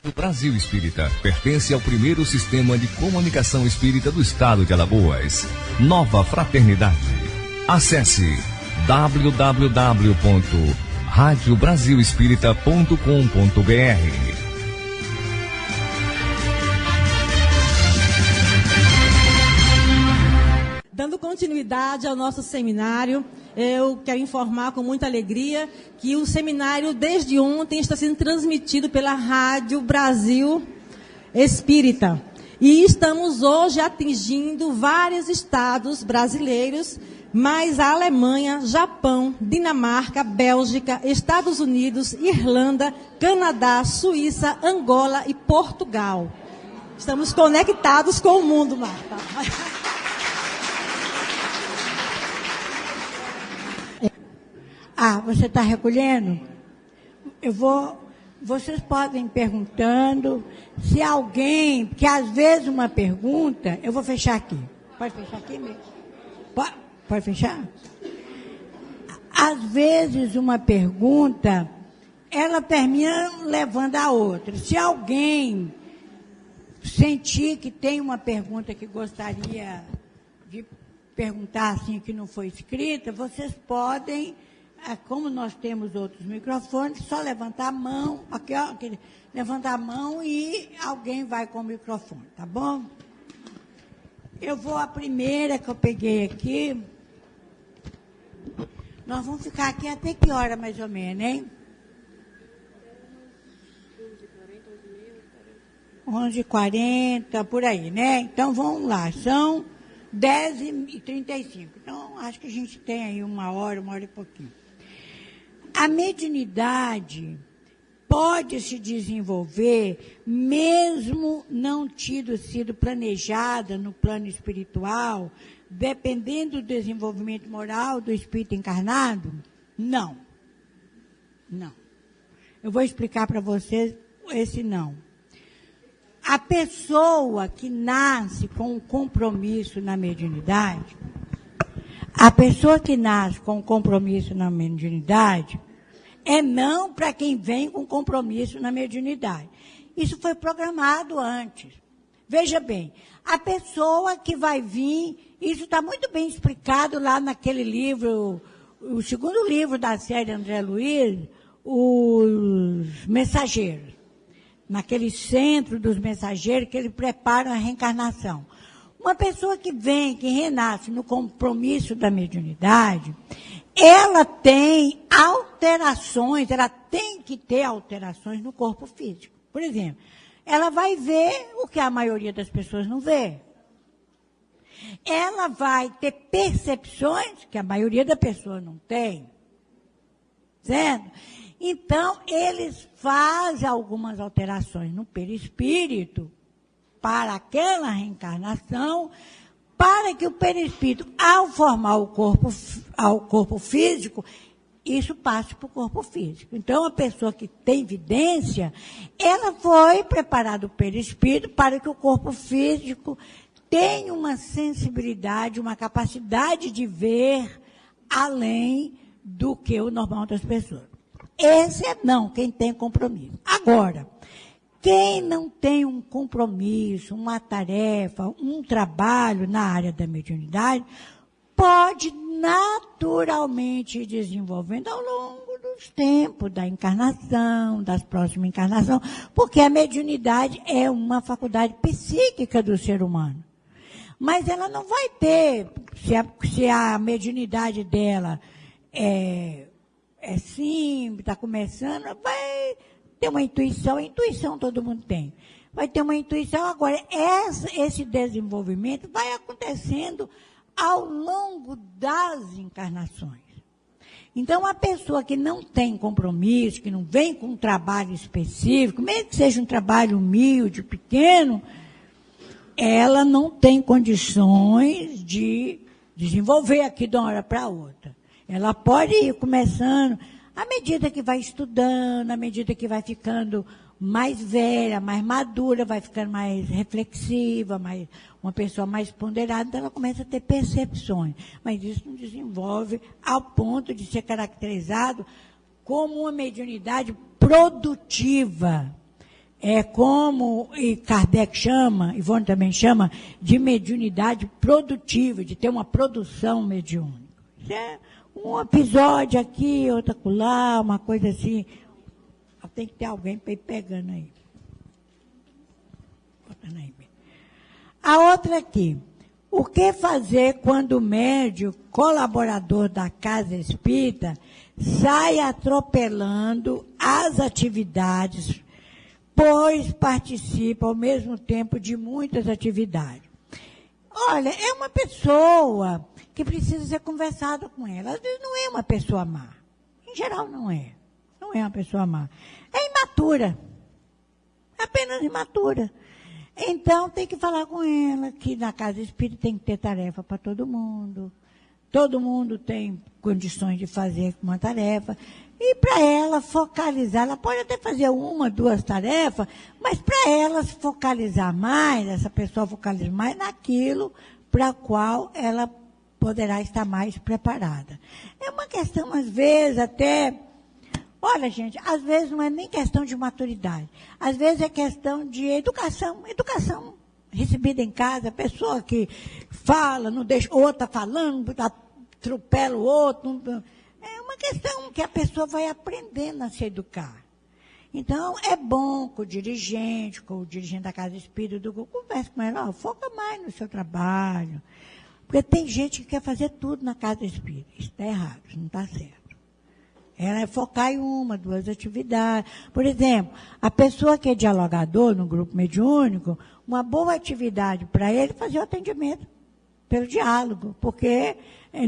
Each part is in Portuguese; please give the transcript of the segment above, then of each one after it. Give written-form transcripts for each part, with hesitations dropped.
Rádio Brasil Espírita pertence ao primeiro sistema de comunicação espírita do estado de Alagoas. Nova Fraternidade. Acesse www.radiobrasilespírita.com.br. Dando continuidade ao nosso seminário, eu quero informar com muita alegria que o seminário, desde ontem, está sendo transmitido pela Rádio Brasil Espírita. E estamos hoje atingindo vários estados brasileiros, mais a Alemanha, Japão, Dinamarca, Bélgica, Estados Unidos, Irlanda, Canadá, Suíça, Angola e Portugal. Estamos conectados com o mundo, Marta. Você está recolhendo? Vocês podem ir perguntando, se alguém, porque às vezes uma pergunta, eu vou fechar aqui. Pode fechar aqui mesmo? Pode fechar? Às vezes uma pergunta, ela termina levando a outra. Se alguém sentir que tem uma pergunta que gostaria de perguntar assim que não foi escrita, vocês podem, como nós temos outros microfones, só levantar a mão, aqui, ó, levantar a mão e alguém vai com o microfone, tá bom? Eu vou a primeira que eu peguei aqui. Nós vamos ficar aqui até que hora, mais ou menos, hein? 11h40, por aí, né? Então, vamos lá. São 10h35. Então, acho que a gente tem aí uma hora e pouquinho. A mediunidade pode se desenvolver, mesmo não sido planejada no plano espiritual, dependendo do desenvolvimento moral do espírito encarnado? Não. Não. Eu vou explicar para vocês esse não. A pessoa que nasce com um compromisso na mediunidade, é não para quem vem com compromisso na mediunidade. Isso foi programado antes. Veja bem, a pessoa que vai vir, isso está muito bem explicado lá naquele livro, o segundo livro da série André Luiz, Os Mensageiros. Naquele centro dos mensageiros que ele prepara a reencarnação. Uma pessoa que vem, que renasce no compromisso da mediunidade, ela tem alterações, ela tem que ter alterações no corpo físico. Por exemplo, ela vai ver o que a maioria das pessoas não vê. Ela vai ter percepções que a maioria das pessoas não tem. Certo? Então, eles fazem algumas alterações no perispírito para aquela reencarnação, para que o perispírito, ao formar o corpo físico, isso passe para o corpo físico. Então, a pessoa que tem vidência, ela foi preparada o perispírito para que o corpo físico tenha uma sensibilidade, uma capacidade de ver além do que o normal das pessoas. Esse é não, quem tem compromisso. Agora, quem não tem um compromisso, uma tarefa, um trabalho na área da mediunidade, pode naturalmente ir desenvolvendo ao longo dos tempos da encarnação, das próximas encarnações, porque a mediunidade é uma faculdade psíquica do ser humano. Mas ela não vai ter, se a mediunidade dela é simples, está começando, vai ter uma intuição. A intuição todo mundo tem. Vai ter uma intuição. Agora, esse desenvolvimento vai acontecendo ao longo das encarnações. Então, a pessoa que não tem compromisso, que não vem com um trabalho específico, mesmo que seja um trabalho humilde, pequeno, ela não tem condições de desenvolver aqui de uma hora para outra. Ela pode ir começando, à medida que vai estudando, à medida que vai ficando mais velha, mais madura, vai ficando mais reflexiva, uma pessoa mais ponderada, então ela começa a ter percepções. Mas isso não desenvolve ao ponto de ser caracterizado como uma mediunidade produtiva. é como e Kardec chama, Ivone também chama, de mediunidade produtiva, de ter uma produção mediúnica. Isso é um episódio aqui, outro acolá, uma coisa assim. Tem que ter alguém para ir pegando aí. Botando aí. A outra aqui. O que fazer quando o médium, colaborador da casa espírita, sai atropelando as atividades, pois participa ao mesmo tempo de muitas atividades? Olha, é uma pessoa que precisa ser conversada com ela. Às vezes não é uma pessoa má. Em geral não é. Não é uma pessoa má. É imatura. Apenas imatura. Então, tem que falar com ela que na casa espírita tem que ter tarefa para todo mundo. Todo mundo tem condições de fazer uma tarefa. E para ela focalizar, ela pode até fazer 1, 2 tarefas, mas para ela se focalizar mais, essa pessoa focalizar mais naquilo para a qual ela poderá estar mais preparada. É uma questão, às vezes, até... Olha, gente, às vezes não é nem questão de maturidade. Às vezes é questão de educação. Educação recebida em casa, a pessoa que fala, não deixa, o outro está falando, atropela o outro. É uma questão que a pessoa vai aprendendo a se educar. Então, é bom com o dirigente da casa espírita, do grupo, converse com ela, foca mais no seu trabalho. Porque tem gente que quer fazer tudo na casa espírita. Isso está errado, isso não está certo. Ela é focar em 1, 2 atividades. Por exemplo, a pessoa que é dialogador no grupo mediúnico, uma boa atividade para ele é fazer o atendimento pelo diálogo, porque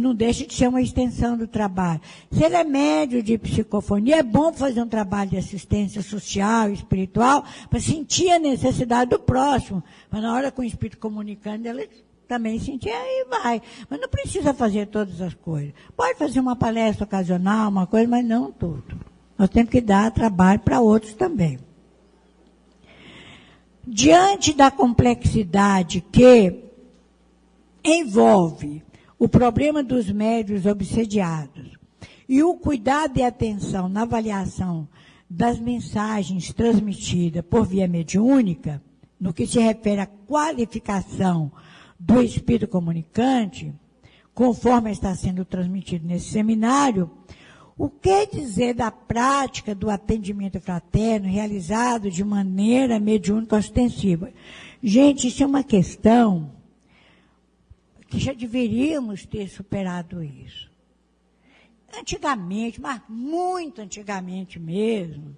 não deixa de ser uma extensão do trabalho. Se ele é médio de psicofonia, é bom fazer um trabalho de assistência social, espiritual, para sentir a necessidade do próximo, para na hora com o espírito comunicando, ele também sentir, aí vai. Mas não precisa fazer todas as coisas. Pode fazer uma palestra ocasional, uma coisa, mas não tudo. Nós temos que dar trabalho para outros também. Diante da complexidade que envolve o problema dos médiuns obsediados e o cuidado e atenção na avaliação das mensagens transmitidas por via mediúnica, no que se refere à qualificação do espírito comunicante, conforme está sendo transmitido nesse seminário, o que dizer da prática do atendimento fraterno realizado de maneira mediúnica ostensiva? Gente, isso é uma questão que já deveríamos ter superado isso. Antigamente, mas muito antigamente mesmo,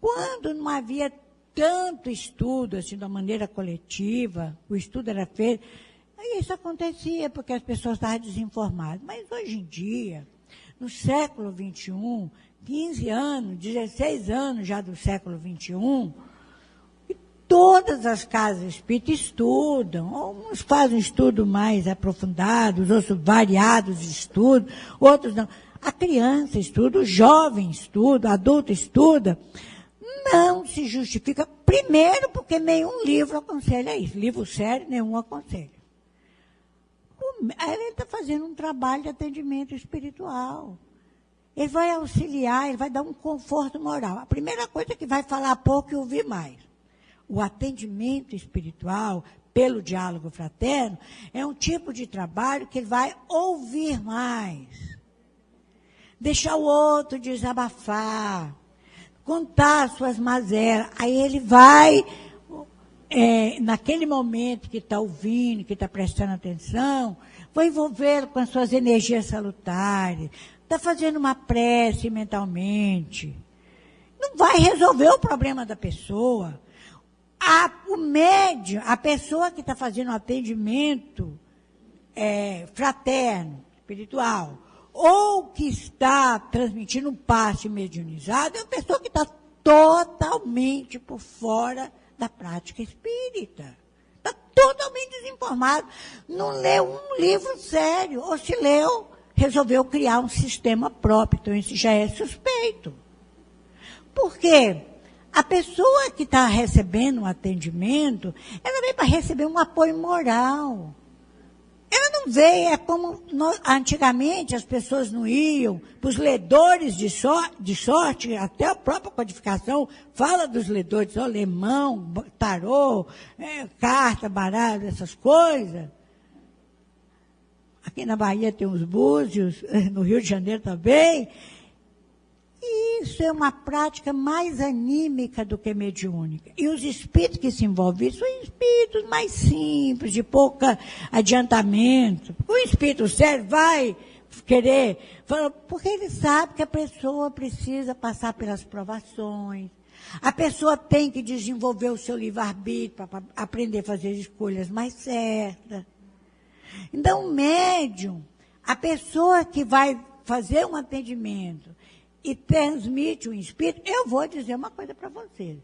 quando não havia tanto estudo, assim, de uma maneira coletiva, o estudo era feito, aí isso acontecia porque as pessoas estavam desinformadas. Mas hoje em dia, no século XXI, 15 anos, 16 anos já do século XXI, e todas as casas espíritas estudam, uns fazem estudo mais aprofundados, outros variados estudos, outros não. A criança estuda, o jovem estuda, o adulto estuda. Não se justifica, primeiro, porque nenhum livro aconselha isso. Livro sério, nenhum aconselha. Ele está fazendo um trabalho de atendimento espiritual. Ele vai auxiliar, ele vai dar um conforto moral. A primeira coisa é que vai falar pouco e ouvir mais. O atendimento espiritual, pelo diálogo fraterno, é um tipo de trabalho que ele vai ouvir mais. Deixar o outro desabafar. Contar suas mazelas, aí ele vai, naquele momento que está ouvindo, que está prestando atenção, vai envolvê-lo com as suas energias salutares, está fazendo uma prece mentalmente. Não vai resolver o problema da pessoa. O médium, a pessoa que está fazendo um atendimento fraterno, espiritual, ou que está transmitindo um passe mediunizado, é uma pessoa que está totalmente por fora da prática espírita. Está totalmente desinformado. Não leu um livro sério, ou se leu, resolveu criar um sistema próprio. Então, isso já é suspeito. Por quê? A pessoa que está recebendo um atendimento, ela vem para receber um apoio moral. Ela não não veio, é como antigamente as pessoas não iam para os ledores de sorte, até a própria codificação fala dos ledores, lemão, tarô, carta, baralho, essas coisas. Aqui na Bahia tem os búzios, no Rio de Janeiro também. Isso é uma prática mais anímica do que mediúnica. E os espíritos que se envolvem são espíritos mais simples, de pouco adiantamento. O espírito sério vai querer, porque ele sabe que a pessoa precisa passar pelas provações. A pessoa tem que desenvolver o seu livre-arbítrio para aprender a fazer escolhas mais certas. Então, o médium, a pessoa que vai fazer um atendimento e transmite um espírito, eu vou dizer uma coisa para vocês.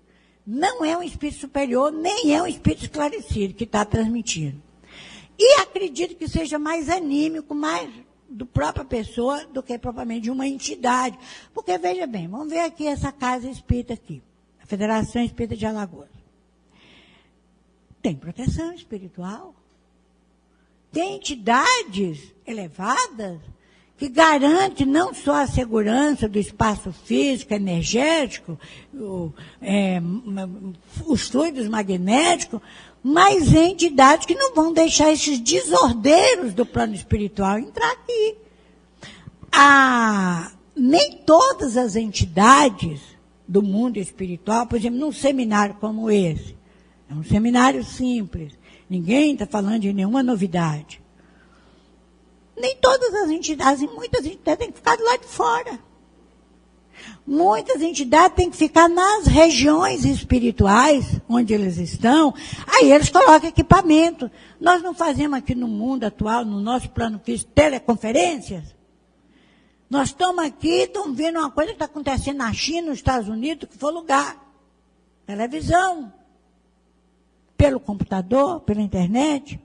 Não é um espírito superior, nem é um espírito esclarecido que está transmitindo. E acredito que seja mais anímico, mais do própria pessoa do que propriamente de uma entidade. Porque, veja bem, vamos ver aqui essa casa espírita aqui, a Federação Espírita de Alagoas. Tem proteção espiritual. Tem entidades elevadas que garante não só a segurança do espaço físico, energético, os fluidos magnéticos, mas entidades que não vão deixar esses desordeiros do plano espiritual entrar aqui. Nem todas as entidades do mundo espiritual, por exemplo, num seminário como esse, é um seminário simples, ninguém está falando de nenhuma novidade. Nem todas as entidades, e muitas entidades têm que ficar do lado de fora. Muitas entidades têm que ficar nas regiões espirituais, onde eles estão, aí eles colocam equipamento. Nós não fazemos aqui no mundo atual, no nosso plano físico, teleconferências. Nós estamos aqui, estamos vendo uma coisa que está acontecendo na China, nos Estados Unidos, que for lugar. Televisão. Pelo computador, pela internet.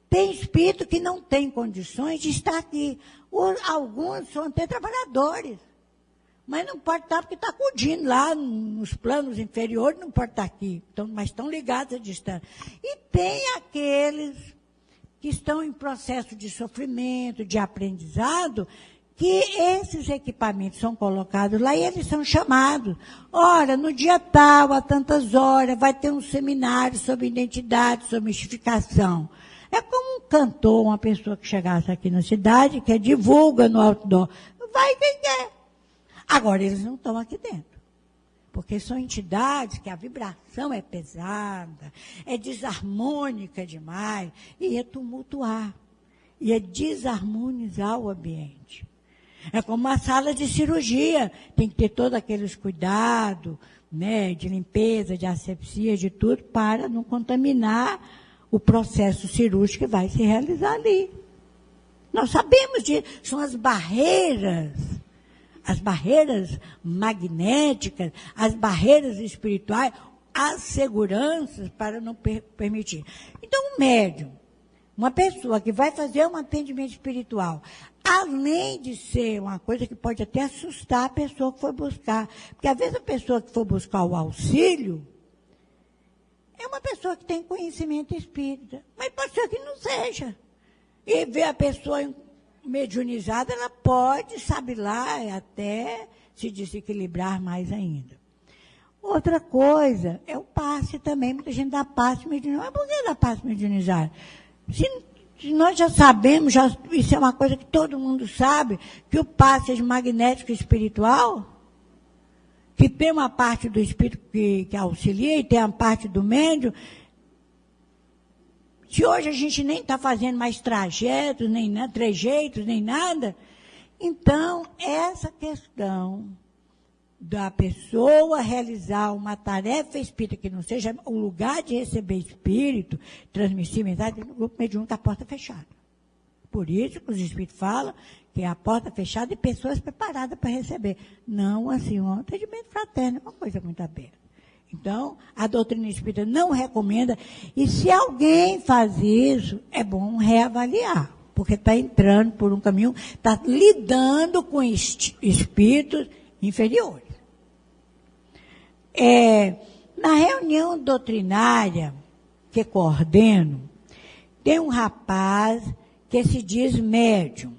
Tem espírito que não tem condições de estar aqui. Alguns são até trabalhadores. Mas não pode estar porque está acudindo lá nos planos inferiores, não pode estar aqui. Mas estão ligados à distância. E tem aqueles que estão em processo de sofrimento, de aprendizado, que esses equipamentos são colocados lá e eles são chamados. Ora, no dia tal, a tantas horas, vai ter um seminário sobre identidade, sobre mistificação. É como um cantor, uma pessoa que chegasse aqui na cidade, que divulga no outdoor. Vai quem quer. Agora, eles não estão aqui dentro. Porque são entidades que a vibração é pesada, é desarmônica demais, e ia tumultuar, ia desarmonizar o ambiente. É como uma sala de cirurgia, tem que ter todos aqueles cuidados, né, de limpeza, de asepsia, de tudo, para não contaminar o processo cirúrgico que vai se realizar ali. Nós sabemos disso, são as barreiras magnéticas, as barreiras espirituais, as seguranças para não permitir. Então, o médium, uma pessoa que vai fazer um atendimento espiritual, além de ser uma coisa que pode até assustar a pessoa que foi buscar, porque às vezes a pessoa que for buscar o auxílio, é uma pessoa que tem conhecimento espírita, mas pode ser que não seja. E ver a pessoa mediunizada, ela pode, sabe lá, até se desequilibrar mais ainda. Outra coisa é o passe também. Muita gente dá passe mediunizado. Mas por que dá passe mediunizado? Se nós já sabemos, isso é uma coisa que todo mundo sabe, que o passe é magnético espiritual, que tem uma parte do espírito que auxilia e tem a parte do médium. Se hoje a gente nem está fazendo mais trajeitos, nem nada, então essa questão da pessoa realizar uma tarefa espírita que não seja o lugar de receber espírito, transmitir mensagem, no grupo mediúnico a porta fechada. Por isso que os espíritos falam que é a porta fechada e pessoas preparadas para receber. Não assim, um atendimento fraterno, é uma coisa muito aberta. Então, a doutrina espírita não recomenda, e se alguém faz isso, é bom reavaliar, porque está entrando por um caminho, está lidando com espíritos inferiores. Na reunião doutrinária que coordeno, tem um rapaz que se diz médium.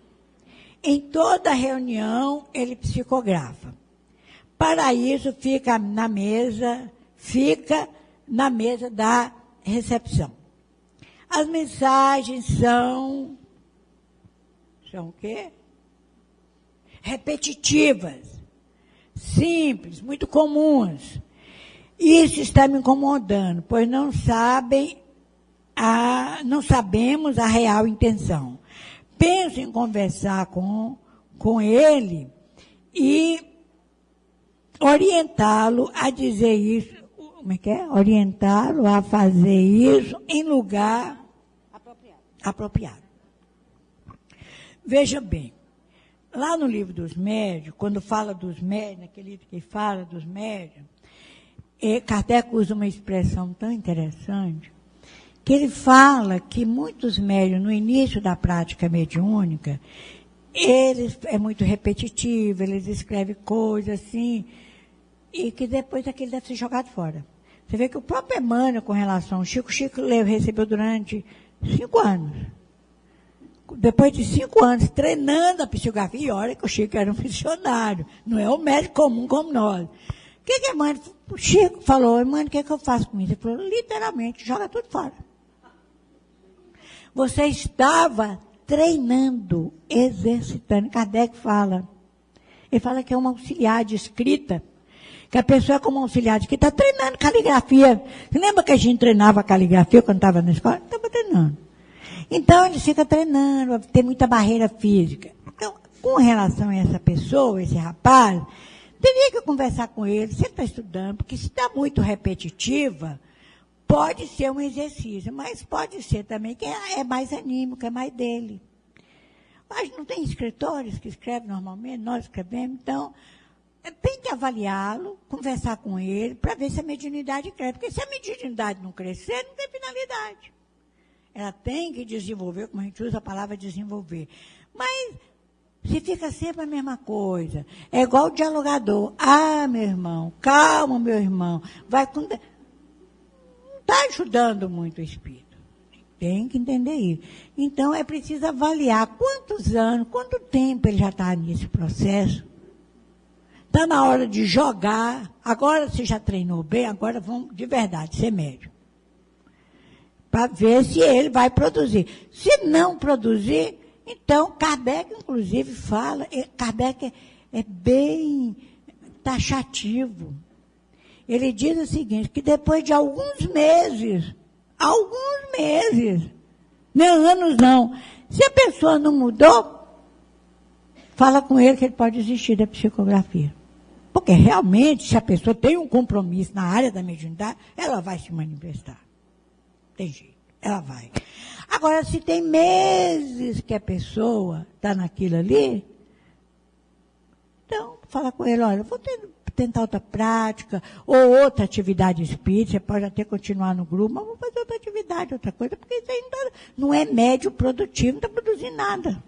Em toda reunião, ele psicografa. Para isso, fica na mesa da recepção. As mensagens são o quê? Repetitivas, simples, muito comuns. Isso está me incomodando, pois não sabemos a real intenção. Penso em conversar com ele e orientá-lo a dizer isso. Como é que é? Orientá-lo a fazer isso em lugar apropriado. Veja bem, lá no livro dos médiuns, quando fala dos médiuns, naquele livro que fala dos médiuns, Kardec usa uma expressão tão interessante, que ele fala que muitos médiuns, no início da prática mediúnica, é muito repetitivo, eles escrevem coisas assim, e que depois aquele deve ser jogado fora. Você vê que o próprio Emmanuel, com relação ao Chico recebeu durante 5 anos. Depois de 5 anos treinando a psicografia, e olha que o Chico era um funcionário, não é um médico comum como nós. O Chico falou, Emmanuel, o que eu faço com isso? Ele falou, literalmente, joga tudo fora. Você estava treinando, exercitando. Kardec fala. Ele fala que é um auxiliar de escrita, que a pessoa é como um auxiliar de escrita, está treinando caligrafia. Você lembra que a gente treinava caligrafia quando estava na escola? Estava treinando. Então, ele fica treinando, tem muita barreira física. Então, com relação a essa pessoa, esse rapaz, teria que conversar com ele, se ele está estudando, porque se está muito repetitiva, pode ser um exercício, mas pode ser também que é mais anímico, é mais dele. Mas não tem escritores que escrevem normalmente, nós escrevemos, então tem que avaliá-lo, conversar com ele, para ver se a mediunidade cresce. Porque se a mediunidade não crescer, não tem finalidade. Ela tem que desenvolver, como a gente usa a palavra desenvolver. Mas se fica sempre a mesma coisa, é igual o dialogador. Meu irmão, calma, meu irmão, vai com... Não está ajudando muito o espírito. Tem que entender isso. Então, é preciso avaliar quantos anos, quanto tempo ele já está nesse processo. Está na hora de jogar. Agora você já treinou bem, agora vamos, de verdade, ser médium. Para ver se ele vai produzir. Se não produzir, então, Kardec, inclusive, fala, Kardec é bem taxativo. Ele diz o seguinte, que depois de alguns meses, não anos não, se a pessoa não mudou, fala com ele que ele pode desistir da psicografia. Porque realmente, se a pessoa tem um compromisso na área da mediunidade, ela vai se manifestar. Tem jeito, ela vai. Agora, se tem meses que a pessoa está naquilo ali, então, fala com ele, olha, eu vou tentar outra prática, ou outra atividade espírita, você pode até continuar no grupo, mas vou fazer outra atividade, outra coisa, porque isso aí não é médio produtivo, não está produzindo nada.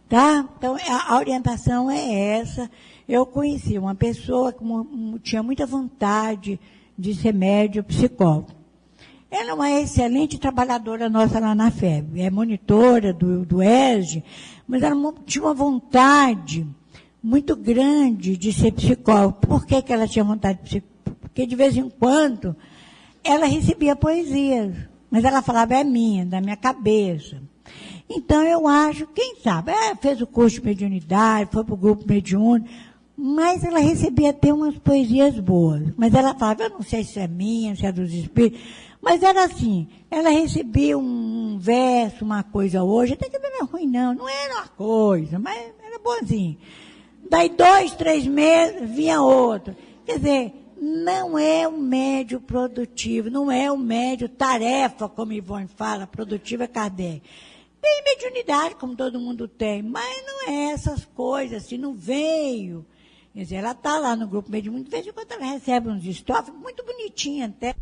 Tá? Então, a orientação é essa. Eu conheci uma pessoa que tinha muita vontade de ser médium psicólogo. Ela é uma excelente trabalhadora nossa lá na FEB, é monitora do ESG, mas ela tinha uma vontade muito grande de ser psicóloga. Por que ela tinha vontade de ser psicóloga? Porque de vez em quando ela recebia poesias, mas ela falava, é minha, da minha cabeça. Então eu acho, quem sabe, fez o curso de mediunidade, foi para o grupo mediúnico, mas ela recebia até umas poesias boas. Mas ela falava, eu não sei se é minha, se é dos espíritos. Mas era assim, ela recebia um verso, uma coisa hoje, até que não era ruim não era uma coisa, mas era bonzinho. Daí 2, 3 meses, vinha outro. Quer dizer, não é um médio produtivo, não é um médio tarefa, como Ivone fala, produtiva é Kardec. Tem mediunidade, como todo mundo tem, mas não é essas coisas, assim, não veio. Quer dizer, ela está lá no grupo mediúnico, de vez em quando ela recebe uns estofes, muito bonitinha até,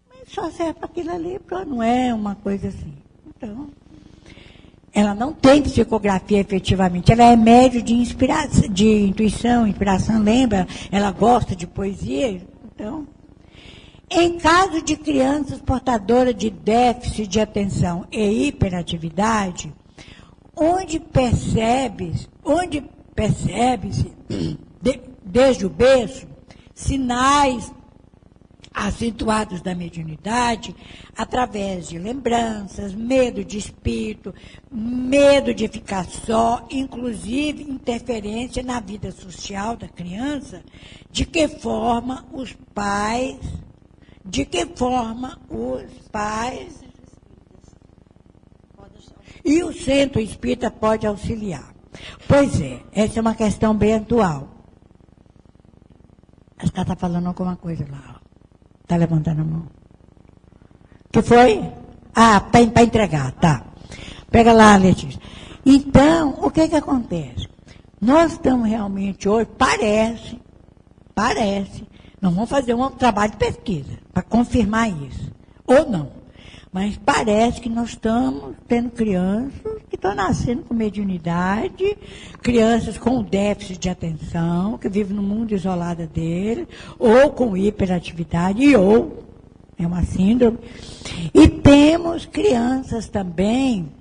mas só serve para aquilo ali, não é uma coisa assim. Então, ela não tem psicografia efetivamente, ela é médio de inspiração, de intuição, inspiração, lembra? Ela gosta de poesia, então... Em caso de crianças portadoras de déficit de atenção e hiperatividade, onde percebe-se, desde o berço, sinais acentuados da mediunidade, através de lembranças, medo de espírito, medo de ficar só, inclusive interferência na vida social da criança, de que forma os pais e o centro espírita pode auxiliar. Pois é, essa é uma questão bem atual. Acho que ela está falando alguma coisa lá. Está levantando a mão. Que foi? Ah, para entregar, tá. Pega lá, Letícia. Então, o que acontece? Nós estamos realmente hoje, parece, nós vamos fazer um trabalho de pesquisa para confirmar isso. Ou não. Mas parece que nós estamos tendo crianças que estão nascendo com mediunidade, crianças com déficit de atenção, que vivem no mundo isolado dele, ou com hiperatividade, ou é uma síndrome. E temos crianças também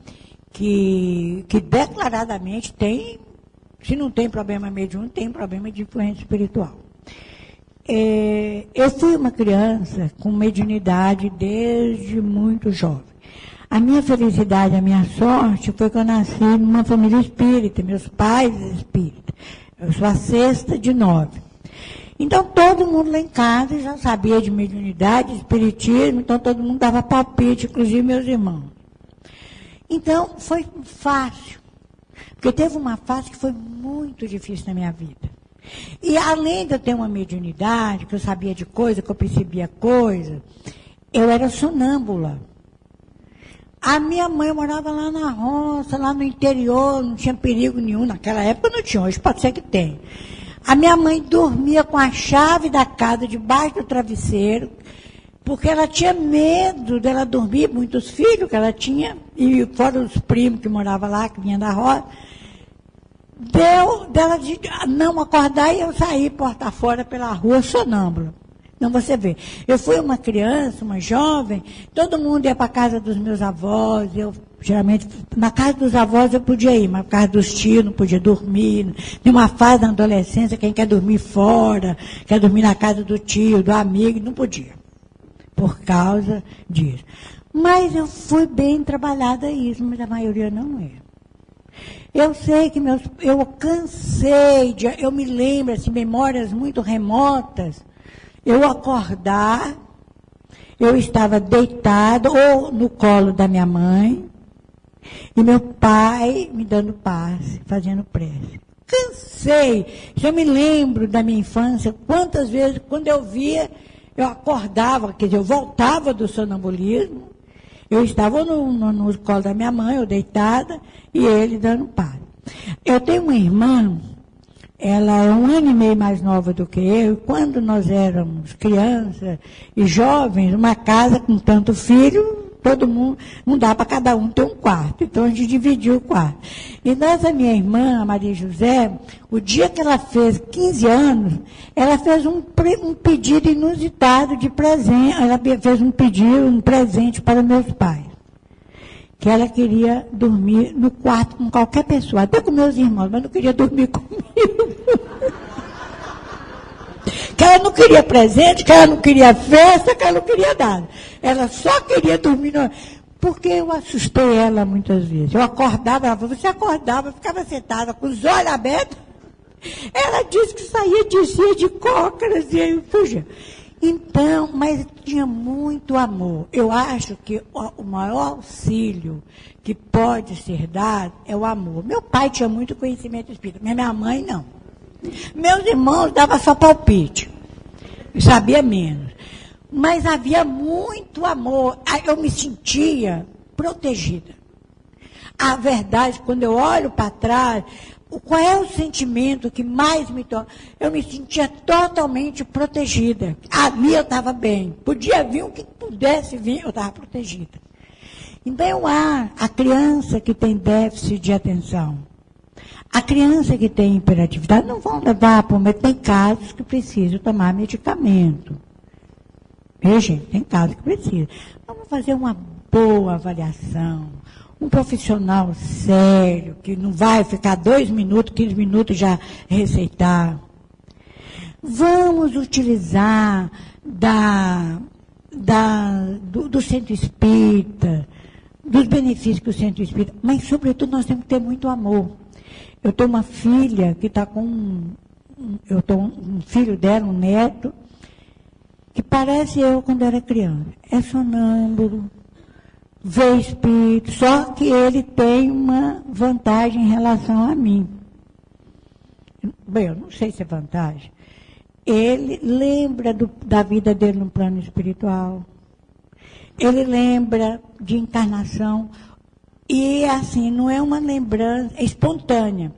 que declaradamente têm, se não tem problema mediúnico, tem problema de influência espiritual. Eu fui uma criança com mediunidade desde muito jovem. A minha felicidade, a minha sorte foi que eu nasci numa família espírita, meus pais espíritas. Eu sou a 6ª de 9. Então, todo mundo lá em casa já sabia de mediunidade, de espiritismo, então todo mundo dava palpite, inclusive meus irmãos. Então, foi fácil. Porque teve uma fase que foi muito difícil na minha vida. E além de eu ter uma mediunidade, que eu sabia de coisa, que eu percebia coisa, eu era sonâmbula. A minha mãe morava lá na roça, lá no interior, não tinha perigo nenhum. Naquela época não tinha, hoje pode ser que tenha. A minha mãe dormia com a chave da casa debaixo do travesseiro, porque ela tinha medo dela dormir, muitos filhos que ela tinha, e fora os primos que moravam lá, que vinham da roça. Deu dela de não acordar e eu saí porta fora pela rua sonâmbula. Então você vê, eu fui uma criança, uma jovem, todo mundo ia para a casa dos meus avós, eu geralmente, na casa dos avós eu podia ir, mas na casa dos tios não podia dormir. Tem uma fase na adolescência, quem quer dormir fora, quer dormir na casa do tio, do amigo, não podia, por causa disso. Mas eu fui bem trabalhada isso, mas a maioria não é. Eu sei que eu cansei, eu me lembro, assim, memórias muito remotas, eu acordar, eu estava deitado ou no colo da minha mãe, e meu pai me dando passe, fazendo prece. Cansei. Eu me lembro da minha infância, quantas vezes, quando eu via, eu acordava, quer dizer, eu voltava do sonambulismo, eu estava no colo da minha mãe, eu deitada, e ele dando passe. Eu tenho uma irmã, ela é 1 ano e meio mais nova do que eu, e quando nós éramos crianças e jovens, uma casa com tanto filho, todo mundo, não dá para cada um ter um quarto, então a gente dividiu o quarto. E nessa minha irmã, a Maria José, o dia que ela fez 15 anos, ela fez um pedido inusitado de presente, ela fez um pedido, um presente para meus pais. Que ela queria dormir no quarto com qualquer pessoa, até com meus irmãos, mas não queria dormir comigo. Que ela não queria presente, que ela não queria festa, que ela não queria nada. Ela só queria dormir. Porque eu assustei ela muitas vezes. Eu acordava, ela falou, você acordava, ficava sentada com os olhos abertos. Ela disse que saía de cócoras e aí fugia. Então, mas tinha muito amor. Eu acho que o maior auxílio que pode ser dado é o amor. Meu pai tinha muito conhecimento espírita, mas minha mãe não. Meus irmãos davam só palpite. Eu sabia menos. Mas havia muito amor. Eu me sentia protegida. A verdade, quando eu olho para trás, qual é o sentimento que mais me toca? Eu me sentia totalmente protegida. Ali eu estava bem. Podia vir o que pudesse vir, eu estava protegida. Então, a criança que tem déficit de atenção, a criança que tem hiperatividade, não vão levar para o médico. Tem casos que precisam tomar medicamento. Gente, tem caso que precisa. Vamos fazer uma boa avaliação. Um profissional sério, que não vai ficar 2 minutos, 15 minutos já receitar. Vamos utilizar do centro espírita, dos benefícios que o centro espírita, mas, sobretudo, nós temos que ter muito amor. Eu tenho uma filha que está com um filho dela, um neto, que parece eu quando era criança. É sonâmbulo, vê espírito, só que ele tem uma vantagem em relação a mim. Bem, eu não sei se é vantagem. Ele lembra da vida dele no plano espiritual. Ele lembra de encarnação. E, assim, não é uma lembrança, é espontânea.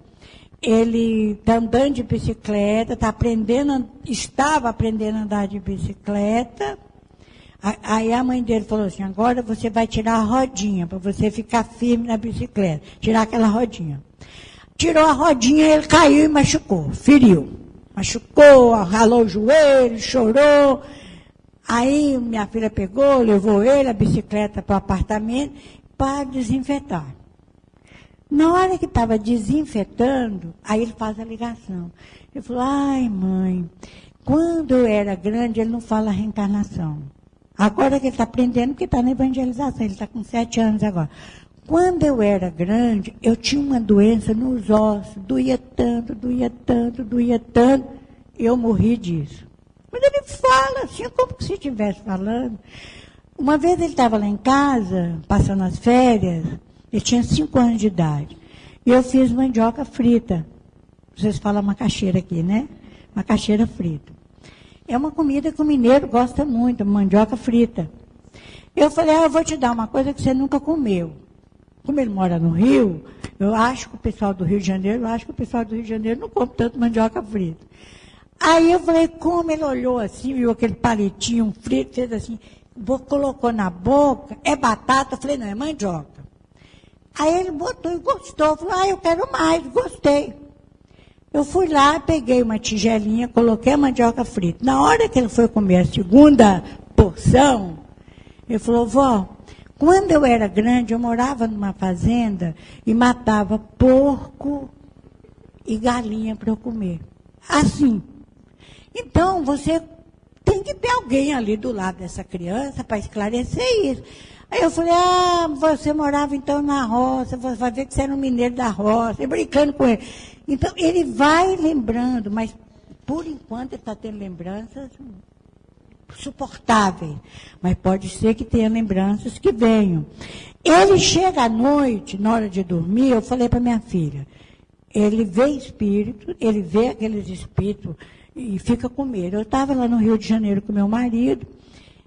Ele está andando de bicicleta, estava aprendendo a andar de bicicleta. Aí a mãe dele falou assim, agora você vai tirar a rodinha, para você ficar firme na bicicleta. Tirar aquela rodinha. Tirou a rodinha, ele caiu e machucou, feriu. Machucou, ralou o joelho, chorou. Aí minha filha pegou, levou ele, a bicicleta para o apartamento, para desinfetar. Na hora que estava desinfetando, aí ele faz a ligação. Ele falou, ai mãe, quando eu era grande, ele não fala reencarnação. Agora que ele está aprendendo, porque está na evangelização, ele está com 7 anos agora. Quando eu era grande, eu tinha uma doença nos ossos, doía tanto, e eu morri disso. Mas ele fala assim, como se estivesse falando. Uma vez ele estava lá em casa, passando as férias, ele tinha 5 anos de idade, e eu fiz mandioca frita. Vocês falam macaxeira aqui, né? Macaxeira frita. É uma comida que o mineiro gosta muito, mandioca frita. Eu falei, eu vou te dar uma coisa que você nunca comeu. Como ele mora no Rio, eu acho que o pessoal do Rio de Janeiro não come tanto mandioca frita. Aí eu falei, como ele olhou assim, viu aquele palitinho frito, fez assim, colocou na boca, é batata? Eu falei, não, é mandioca. Aí ele botou e gostou, falou, eu quero mais, gostei. Eu fui lá, peguei uma tigelinha, coloquei a mandioca frita. Na hora que ele foi comer a segunda porção, ele falou, vó, quando eu era grande, eu morava numa fazenda e matava porco e galinha para eu comer. Assim. Então, você tem que ter alguém ali do lado dessa criança para esclarecer isso. Aí eu falei, você morava então na roça, você vai ver que você era um mineiro da roça, e brincando com ele. Então, ele vai lembrando, mas por enquanto ele está tendo lembranças suportáveis, mas pode ser que tenha lembranças que venham. Ele chega à noite, na hora de dormir, eu falei para minha filha, ele vê espírito, ele vê aqueles espíritos e fica com medo. Eu estava lá no Rio de Janeiro com meu marido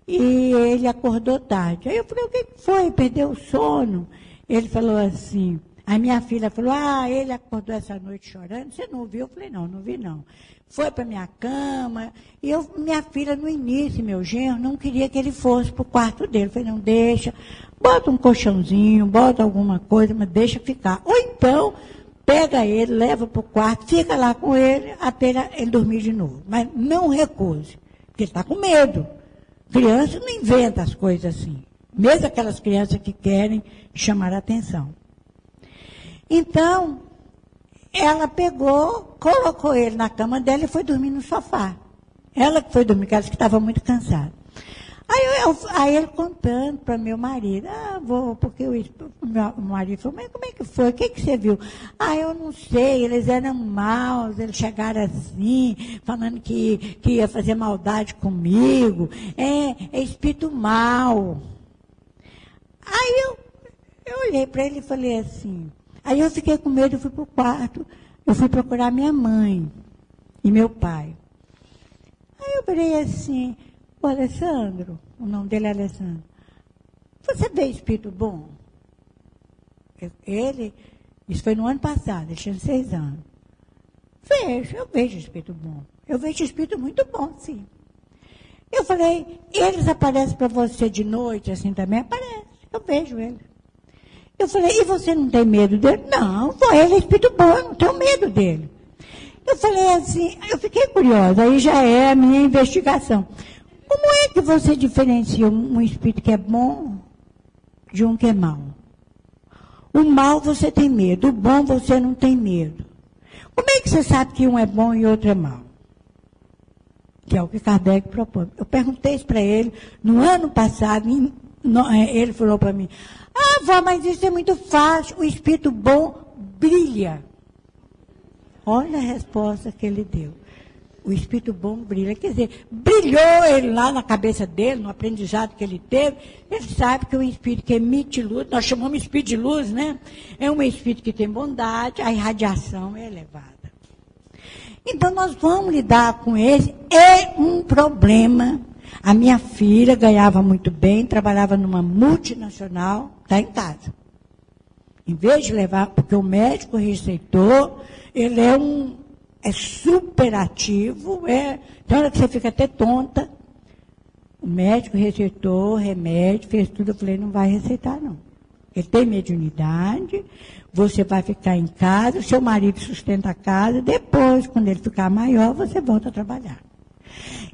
e ele acordou tarde. Aí eu falei, o que foi? Perdeu o sono? Ele falou assim, aí minha filha falou, ele acordou essa noite chorando, você não viu? Eu falei, não vi não. Foi para minha cama, e minha filha, no início, meu genro, não queria que ele fosse para o quarto dele. Eu falei, não, deixa, bota um colchãozinho, bota alguma coisa, mas deixa ficar. Ou então, pega ele, leva para o quarto, fica lá com ele, até ele dormir de novo. Mas não recuse, porque ele está com medo. Criança não inventa as coisas assim. Mesmo aquelas crianças que querem chamar a atenção. Então, ela pegou, colocou ele na cama dela e foi dormir no sofá. Ela que foi dormir, porque ela disse que estava muito cansada. Aí ele contando para meu marido, porque o meu marido falou, mas como é que foi? O que você viu? Eu não sei, eles eram maus, eles chegaram assim, falando que ia fazer maldade comigo, é espírito mau. Aí eu olhei para ele e falei assim, aí eu fiquei com medo, eu fui para o quarto, eu fui procurar minha mãe e meu pai. Aí eu falei assim, Alessandro, o nome dele é Alessandro, você vê espírito bom? Isso foi no ano passado, ele tinha 6 anos. Eu vejo espírito bom. Eu vejo espírito muito bom, sim. Eu falei, eles aparecem para você de noite, assim também? Aparece, eu vejo ele. Eu falei, e você não tem medo dele? Não, ele é espírito bom, eu não tenho medo dele. Eu falei assim, eu fiquei curiosa, aí já é a minha investigação. Como é que você diferencia um espírito que é bom de um que é mau? O mal você tem medo, o bom você não tem medo. Como é que você sabe que um é bom e outro é mau? Que é o que Kardec propõe. Eu perguntei isso para ele no ano passado, ele falou para mim, vó, mas isso é muito fácil, o espírito bom brilha. Olha a resposta que ele deu. O espírito bom brilha. Quer dizer, brilhou ele lá na cabeça dele, no aprendizado que ele teve. Ele sabe que é um espírito que emite luz, nós chamamos espírito de luz, né? É um espírito que tem bondade, a irradiação é elevada. Então, nós vamos lidar com esse. É um problema. A minha filha ganhava muito bem, trabalhava numa multinacional, está em casa. Em vez de levar, porque o médico receitou, ele é super ativo, tem hora que você fica até tonta. O médico receitou remédio, fez tudo, eu falei, não vai receitar não. Ele tem mediunidade, você vai ficar em casa, o seu marido sustenta a casa, depois, quando ele ficar maior, você volta a trabalhar.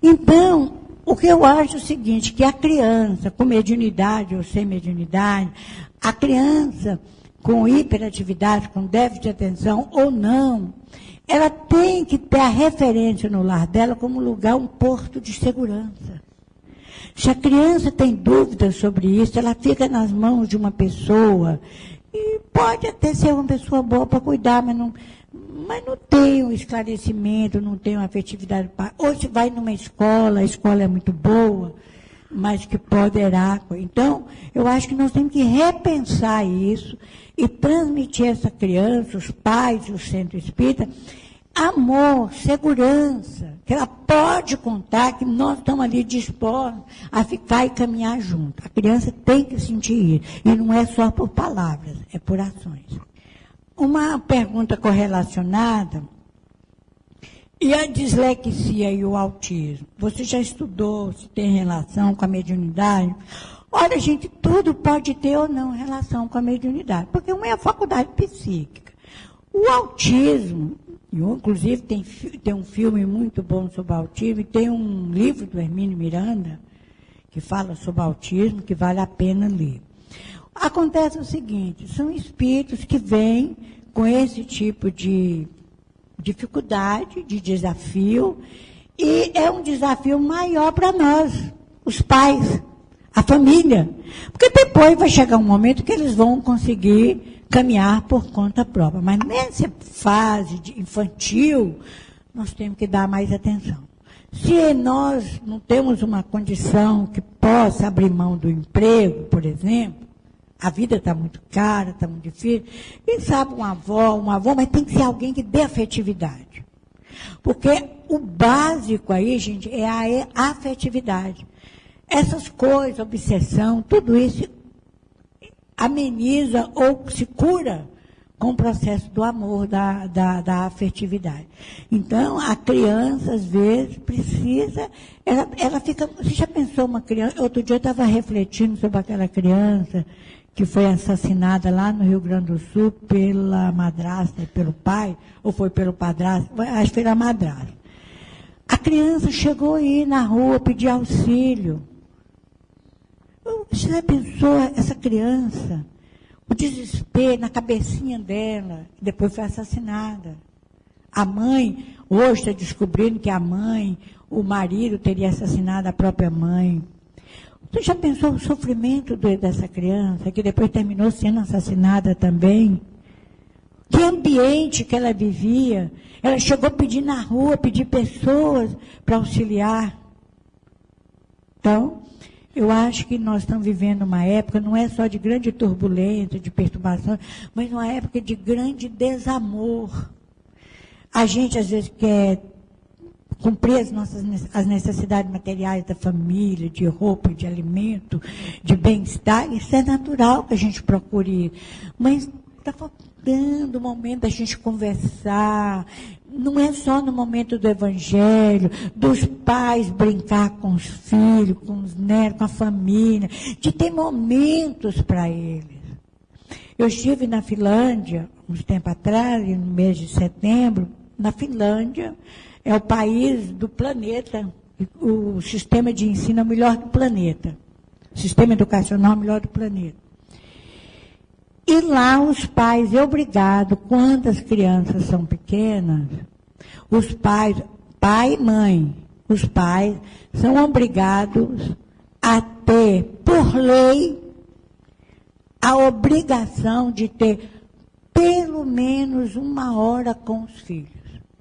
Então, o que eu acho é o seguinte, que a criança, com mediunidade ou sem mediunidade, a criança com hiperatividade, com déficit de atenção ou não, ela tem que ter a referência no lar dela como lugar, um porto de segurança. Se a criança tem dúvidas sobre isso, ela fica nas mãos de uma pessoa, e pode até ser uma pessoa boa para cuidar, mas não tem um esclarecimento, não tem uma afetividade. Ou se vai numa escola, a escola é muito boa, mas que poderá. Então, eu acho que nós temos que repensar isso e transmitir a essa criança, os pais, o centro espírita, amor, segurança, que ela pode contar que nós estamos ali dispostos a ficar e caminhar junto. A criança tem que sentir isso, e não é só por palavras, é por ações. Uma pergunta correlacionada, e a dislexia e o autismo? Você já estudou se tem relação com a mediunidade? Olha, gente, tudo pode ter ou não relação com a mediunidade, porque uma é a faculdade psíquica. O autismo, inclusive tem um filme muito bom sobre autismo, e tem um livro do Hermínio Miranda, que fala sobre autismo, que vale a pena ler. Acontece o seguinte, são espíritos que vêm com esse tipo de dificuldade, de desafio, e é um desafio maior para nós, os pais, a família. Porque depois vai chegar um momento que eles vão conseguir caminhar por conta própria. Mas nessa fase infantil, nós temos que dar mais atenção. Se nós não temos uma condição que possa abrir mão do emprego, por exemplo, a vida está muito cara, está muito difícil, quem sabe uma avó, mas tem que ser alguém que dê afetividade. Porque o básico aí, gente, é a afetividade. Essas coisas, obsessão, tudo isso ameniza ou se cura com o processo do amor, da afetividade. Então, a criança, às vezes, precisa, ela fica... Você já pensou uma criança... Outro dia eu estava refletindo sobre aquela criança que foi assassinada lá no Rio Grande do Sul pela madrasta e pelo pai, ou foi pelo padrasto, acho que foi a madrasta. A criança chegou aí na rua pedir auxílio. Você já pensou essa criança, o desespero na cabecinha dela, depois foi assassinada. A mãe, hoje está descobrindo que a mãe, o marido teria assassinado a própria mãe. Você já pensou o sofrimento dessa criança, que depois terminou sendo assassinada também? Que ambiente que ela vivia? Ela chegou a pedir na rua, pedir pessoas para auxiliar. Então, eu acho que nós estamos vivendo uma época, não é só de grande turbulência, de perturbação, mas uma época de grande desamor. A gente, às vezes, quer cumprir as necessidades materiais da família, de roupa, de alimento, de bem-estar. Isso é natural que a gente procure. Mas está faltando o momento da gente conversar. Não é só no momento do evangelho, dos pais brincar com os filhos, com os netos, com a família, de ter momentos para eles. Eu estive na Finlândia, uns tempo atrás, no mês de setembro. Na Finlândia, é o país do planeta O sistema de ensino é o melhor do planeta. O sistema educacional é o melhor do planeta. E lá os pais é obrigado, quando as crianças são pequenas, os pais, pai e mãe, os pais são obrigados a ter, por lei, a obrigação de ter pelo menos 1 hora com os filhos.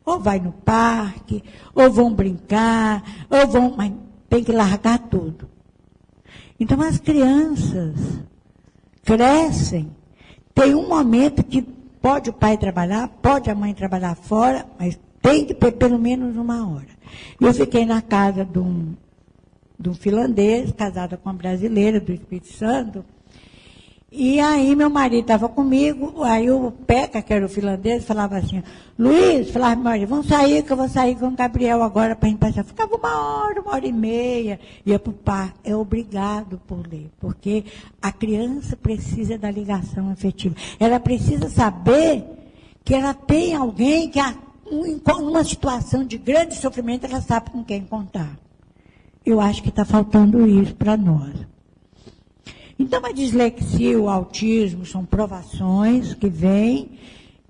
Ou vai no parque, ou vão brincar, mas tem que largar tudo. Então as crianças crescem, tem um momento que pode o pai trabalhar, pode a mãe trabalhar fora, mas tem que ter pelo menos 1 hora. Eu fiquei na casa de um finlandês, casada com uma brasileira do Espírito Santo, e aí meu marido estava comigo, aí o Peca, que era o finlandês, falava assim, Luiz, falava, meu marido, vamos sair, que eu vou sair com o Gabriel agora para a gente passear. Ficava 1 hora e meia, ia para o parque. É obrigado por lei, porque a criança precisa da ligação afetiva. Ela precisa saber que ela tem alguém que, em uma situação de grande sofrimento, ela sabe com quem contar. Eu acho que está faltando isso para nós. Então, a dislexia e o autismo são provações que vêm,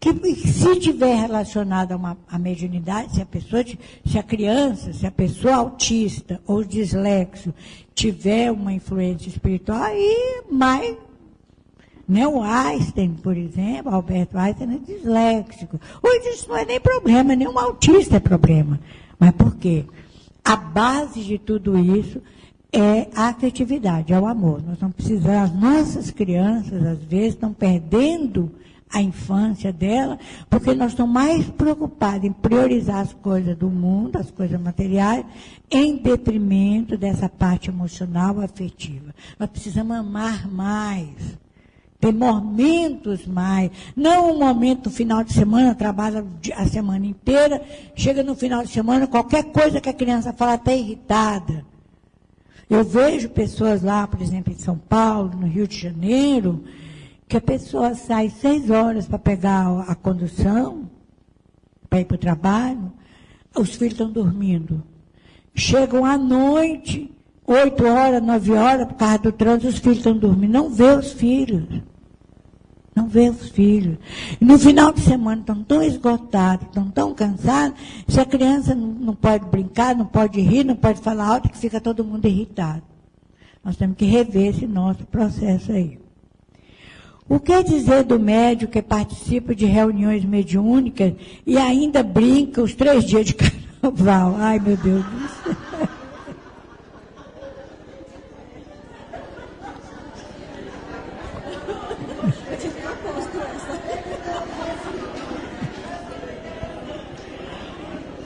que se tiver relacionada a mediunidade, se a pessoa autista ou dislexo tiver uma influência espiritual, aí mais, né, o Einstein, por exemplo, Alberto Einstein é disléxico. Hoje isso não é nem problema, nem um autista é problema. Mas por quê? A base de tudo isso é a afetividade, é o amor. Nós não precisamos, as nossas crianças, às vezes, estão perdendo a infância dela, porque nós estamos mais preocupados em priorizar as coisas do mundo, as coisas materiais, em detrimento dessa parte emocional, afetiva. Nós precisamos amar mais, ter momentos mais, não um momento no final de semana, trabalha a semana inteira, chega no final de semana, qualquer coisa que a criança fala, está irritada. Eu vejo pessoas lá, por exemplo, em São Paulo, no Rio de Janeiro, que a pessoa sai 6 horas para pegar a condução, para ir para o trabalho, os filhos estão dormindo. Chegam à noite, 8 horas, 9 horas, por causa do trânsito, os filhos estão dormindo. Não vê os filhos. Não vê os filhos. E no final de semana estão tão esgotados, estão tão cansados, se a criança não pode brincar, não pode rir, não pode falar alto, que fica todo mundo irritado. Nós temos que rever esse nosso processo aí. O que dizer do médium que participa de reuniões mediúnicas e ainda brinca os 3 dias de carnaval? Ai, meu Deus do céu.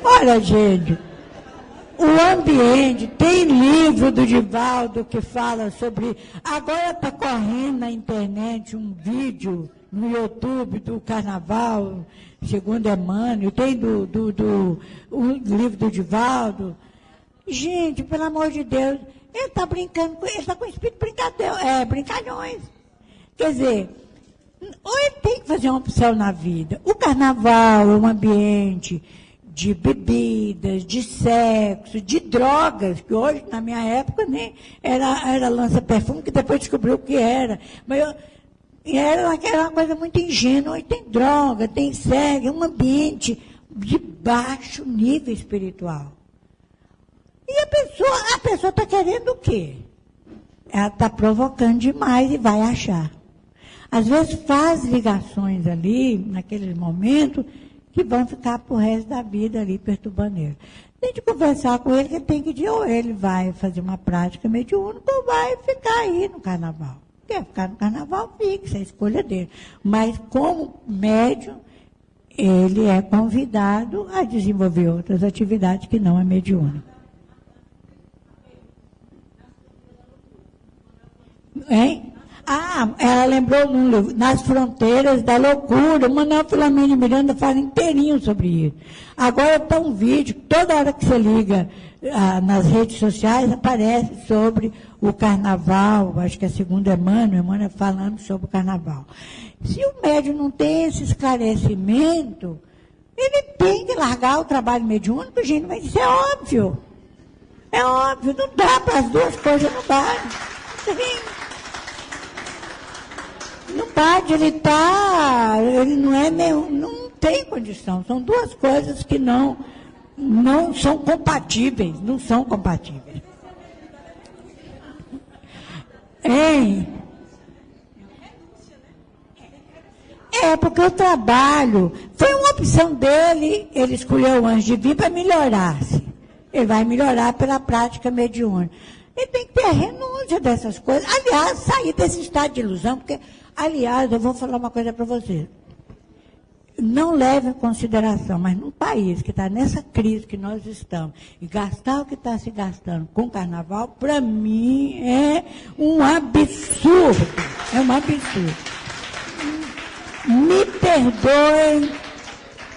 Olha, gente, o ambiente, tem livro do Divaldo que fala sobre... Agora está correndo na internet um vídeo no YouTube do Carnaval, segundo Emmanuel, tem o livro do Divaldo. Gente, pelo amor de Deus, ele está brincando, ele está com espírito brincalhões. Quer dizer, ou ele tem que fazer uma opção na vida. O Carnaval é um ambiente de bebidas, de sexo, de drogas, que hoje, na minha época, nem era lança-perfume, que depois descobriu o que era. Mas era uma coisa muito ingênua. Hoje tem droga, tem sexo, é um ambiente de baixo nível espiritual. E a pessoa está querendo o quê? Ela está provocando demais e vai achar. Às vezes faz ligações ali, naquele momento, que vão ficar pro resto da vida ali perturbando ele. Tem de conversar com ele, que ele tem que dizer, ou ele vai fazer uma prática mediúnica, ou vai ficar aí no carnaval. Quer ficar no carnaval, fica, isso é a escolha dele. Mas como médium, ele é convidado a desenvolver outras atividades que não é mediúnica. Hein? Ah, ela lembrou num livro, Nas Fronteiras da Loucura. O Manuel Filomeno Miranda fala inteirinho sobre isso. Agora está um vídeo, toda hora que você liga nas redes sociais, aparece sobre o carnaval, acho que é segundo Emmanuel falando sobre o carnaval. Se o médium não tem esse esclarecimento, ele tem que largar o trabalho mediúnico, gente, mas isso é óbvio. É óbvio, não dá para as duas coisas, não dá. Não pode, ele não é meu, não tem condição. São duas coisas que não são compatíveis, não são compatíveis. Hein? Porque o trabalho foi uma opção dele, ele escolheu antes de vir para melhorar-se. Ele vai melhorar pela prática mediúnica. Ele tem que ter a renúncia dessas coisas. Aliás, sair desse estado de ilusão, porque, aliás, eu vou falar uma coisa para vocês. Não leve em consideração, mas num país que está nessa crise que nós estamos, e gastar o que está se gastando com carnaval, para mim é um absurdo. É um absurdo.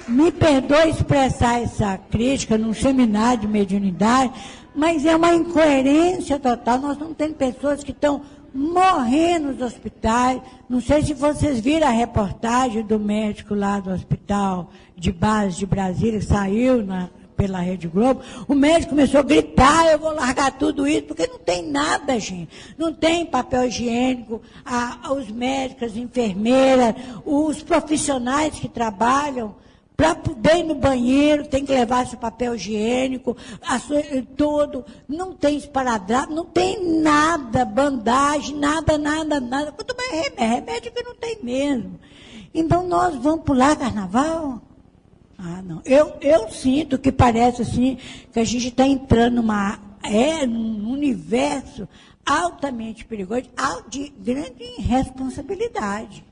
Me perdoe expressar essa crítica num seminário de mediunidade, mas é uma incoerência total. Nós não temos pessoas que estão morrendo nos hospitais. Não sei se vocês viram a reportagem do médico lá do hospital de base de Brasília, que saiu pela Rede Globo. O médico começou a gritar: eu vou largar tudo isso, porque não tem nada, gente. Não tem papel higiênico, os médicos, as enfermeiras, os profissionais que trabalham, para poder ir no banheiro, tem que levar seu papel higiênico, todo, não tem esparadrapo, não tem nada, bandagem, nada. Quanto mais remédio que não tem mesmo. Então, nós vamos pular carnaval? Ah, não. Eu sinto que parece assim, que a gente está entrando num universo altamente perigoso, de grande irresponsabilidade.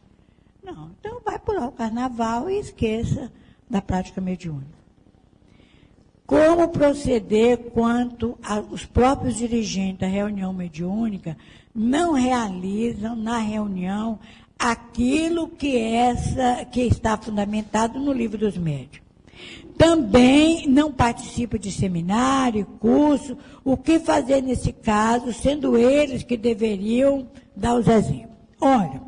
Não, então vai pular o carnaval e esqueça da prática mediúnica. Como proceder quanto os próprios dirigentes da reunião mediúnica não realizam na reunião aquilo que está fundamentado no Livro dos Médiuns? Também não participa de seminário, curso. O que fazer nesse caso, sendo eles que deveriam dar os exemplos? Olha,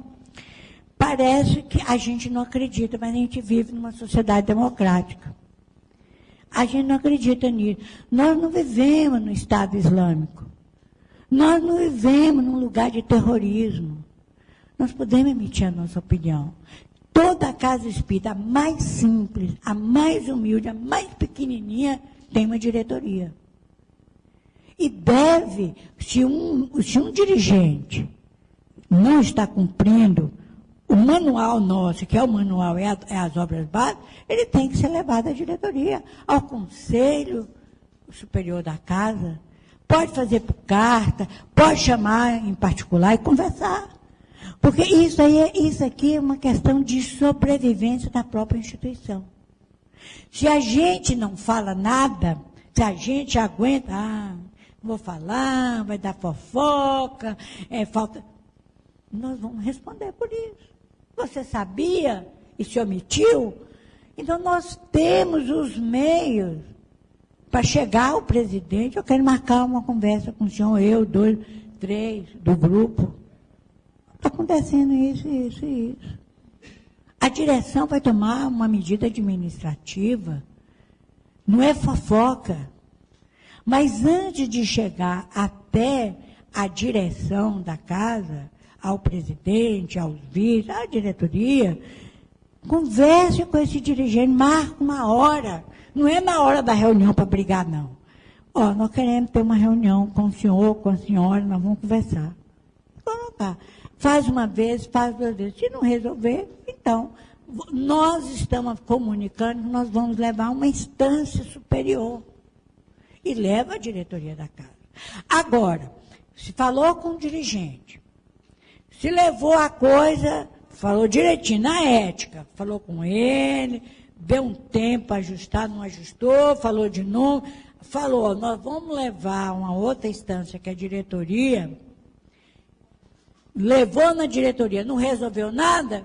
parece que a gente não acredita, mas a gente vive numa sociedade democrática. A gente não acredita nisso. Nós não vivemos no Estado Islâmico. Nós não vivemos num lugar de terrorismo. Nós podemos emitir a nossa opinião. Toda casa espírita, a mais simples, a mais humilde, a mais pequenininha, tem uma diretoria. E deve, se um dirigente não está cumprindo o manual nosso, que é o manual, é as obras básicas, ele tem que ser levado à diretoria, ao conselho superior da casa. Pode fazer por carta, pode chamar em particular e conversar. Porque isso aqui é uma questão de sobrevivência da própria instituição. Se a gente não fala nada, se a gente aguenta, não vou falar, vai dar fofoca, falta... Nós vamos responder por isso. Você sabia e se omitiu? Então, nós temos os meios para chegar ao presidente. Eu quero marcar uma conversa com o senhor, eu, 2, 3, do grupo. Está acontecendo isso. A direção vai tomar uma medida administrativa. Não é fofoca. Mas antes de chegar até a direção da casa, ao presidente, aos vice, à diretoria, converse com esse dirigente, marque uma hora. Não é na hora da reunião para brigar, não. Nós queremos ter uma reunião com o senhor, com a senhora, nós vamos conversar. Colocar. Faz uma vez, faz 2 vezes. Se não resolver, então, nós estamos comunicando que nós vamos levar uma instância superior. E leva a diretoria da casa. Agora, se falou com o dirigente, se levou a coisa, falou direitinho, na ética, falou com ele, deu um tempo para ajustar, não ajustou, falou de novo, falou, nós vamos levar uma outra instância, que é a diretoria, levou na diretoria, não resolveu nada,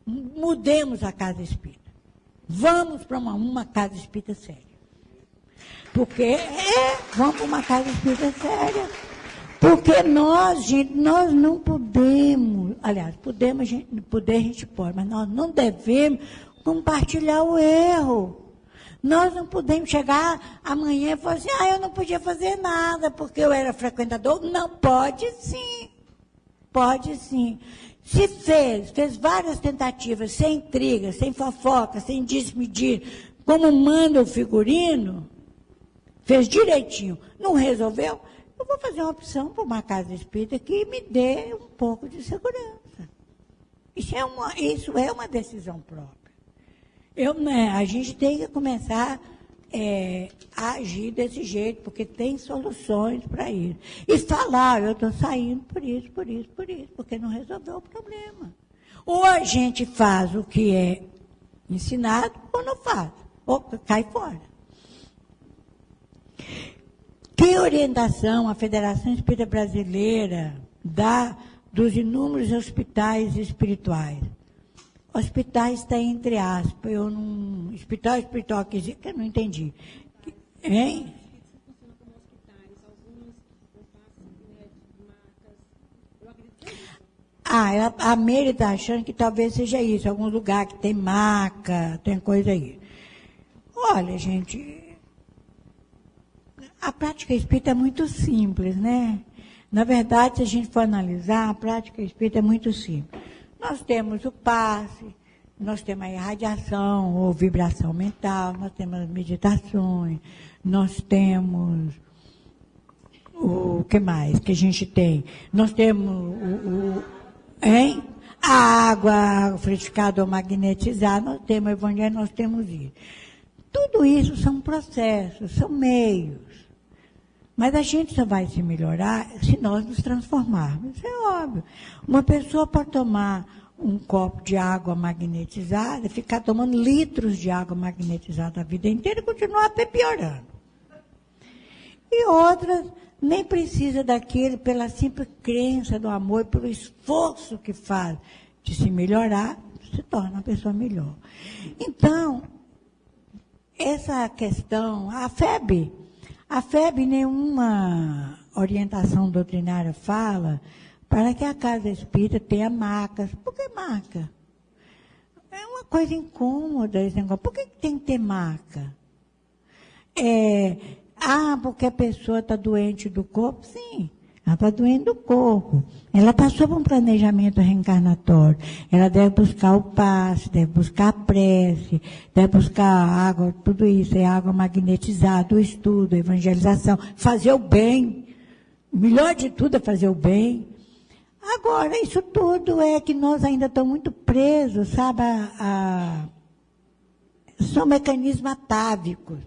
mudemos a casa espírita. Vamos para uma casa espírita séria. Porque, vamos para uma casa espírita séria. Porque nós, gente, nós não podemos, aliás, poder a gente pode, mas nós não devemos compartilhar o erro. Nós não podemos chegar amanhã e falar assim, eu não podia fazer nada porque eu era frequentador. Não, pode sim. Pode sim. Se fez várias tentativas, sem intriga, sem fofoca, sem desmedir, como manda o figurino, fez direitinho, não resolveu, eu vou fazer uma opção para uma casa espírita que me dê um pouco de segurança. Isso é uma decisão própria. A gente tem que começar a agir desse jeito, porque tem soluções para isso. E falar, eu estou saindo por isso, porque não resolveu o problema. Ou a gente faz o que é ensinado, ou não faz, ou cai fora. Que orientação a Federação Espírita Brasileira dá dos inúmeros hospitais espirituais? Hospitais está entre aspas, hospital espiritual que eu não entendi. Hein? A Meire está achando que talvez seja isso, algum lugar que tem maca, tem coisa aí. Olha, gente, a prática espírita é muito simples, né? Na verdade, se a gente for analisar, a prática espírita é muito simples. Nós temos o passe, nós temos a irradiação ou vibração mental, nós temos as meditações, nós temos o que mais que a gente tem? Nós temos a água frutificada ou magnetizada, nós temos o evangelho, nós temos isso. Tudo isso são processos, são meios. Mas a gente só vai se melhorar se nós nos transformarmos. Isso é óbvio. Uma pessoa pode tomar um copo de água magnetizada, ficar tomando litros de água magnetizada a vida inteira e continuar até piorando. E outras nem precisa daquele pela simples crença do amor e pelo esforço que faz de se melhorar, se torna uma pessoa melhor. Então, essa questão, a FEB, nenhuma orientação doutrinária fala para que a casa espírita tenha marcas. Por que marca? É uma coisa incômoda esse negócio. Por que tem que ter marca? Porque a pessoa está doente do corpo? Sim, ela está doente do corpo. Ela está sob um planejamento reencarnatório. Ela deve buscar o passe, deve buscar a prece, deve buscar a água, tudo isso, é água magnetizada, o estudo, a evangelização, fazer o bem. O melhor de tudo é fazer o bem. Agora, isso tudo é que nós ainda estamos muito presos, sabe, são mecanismos atávicos.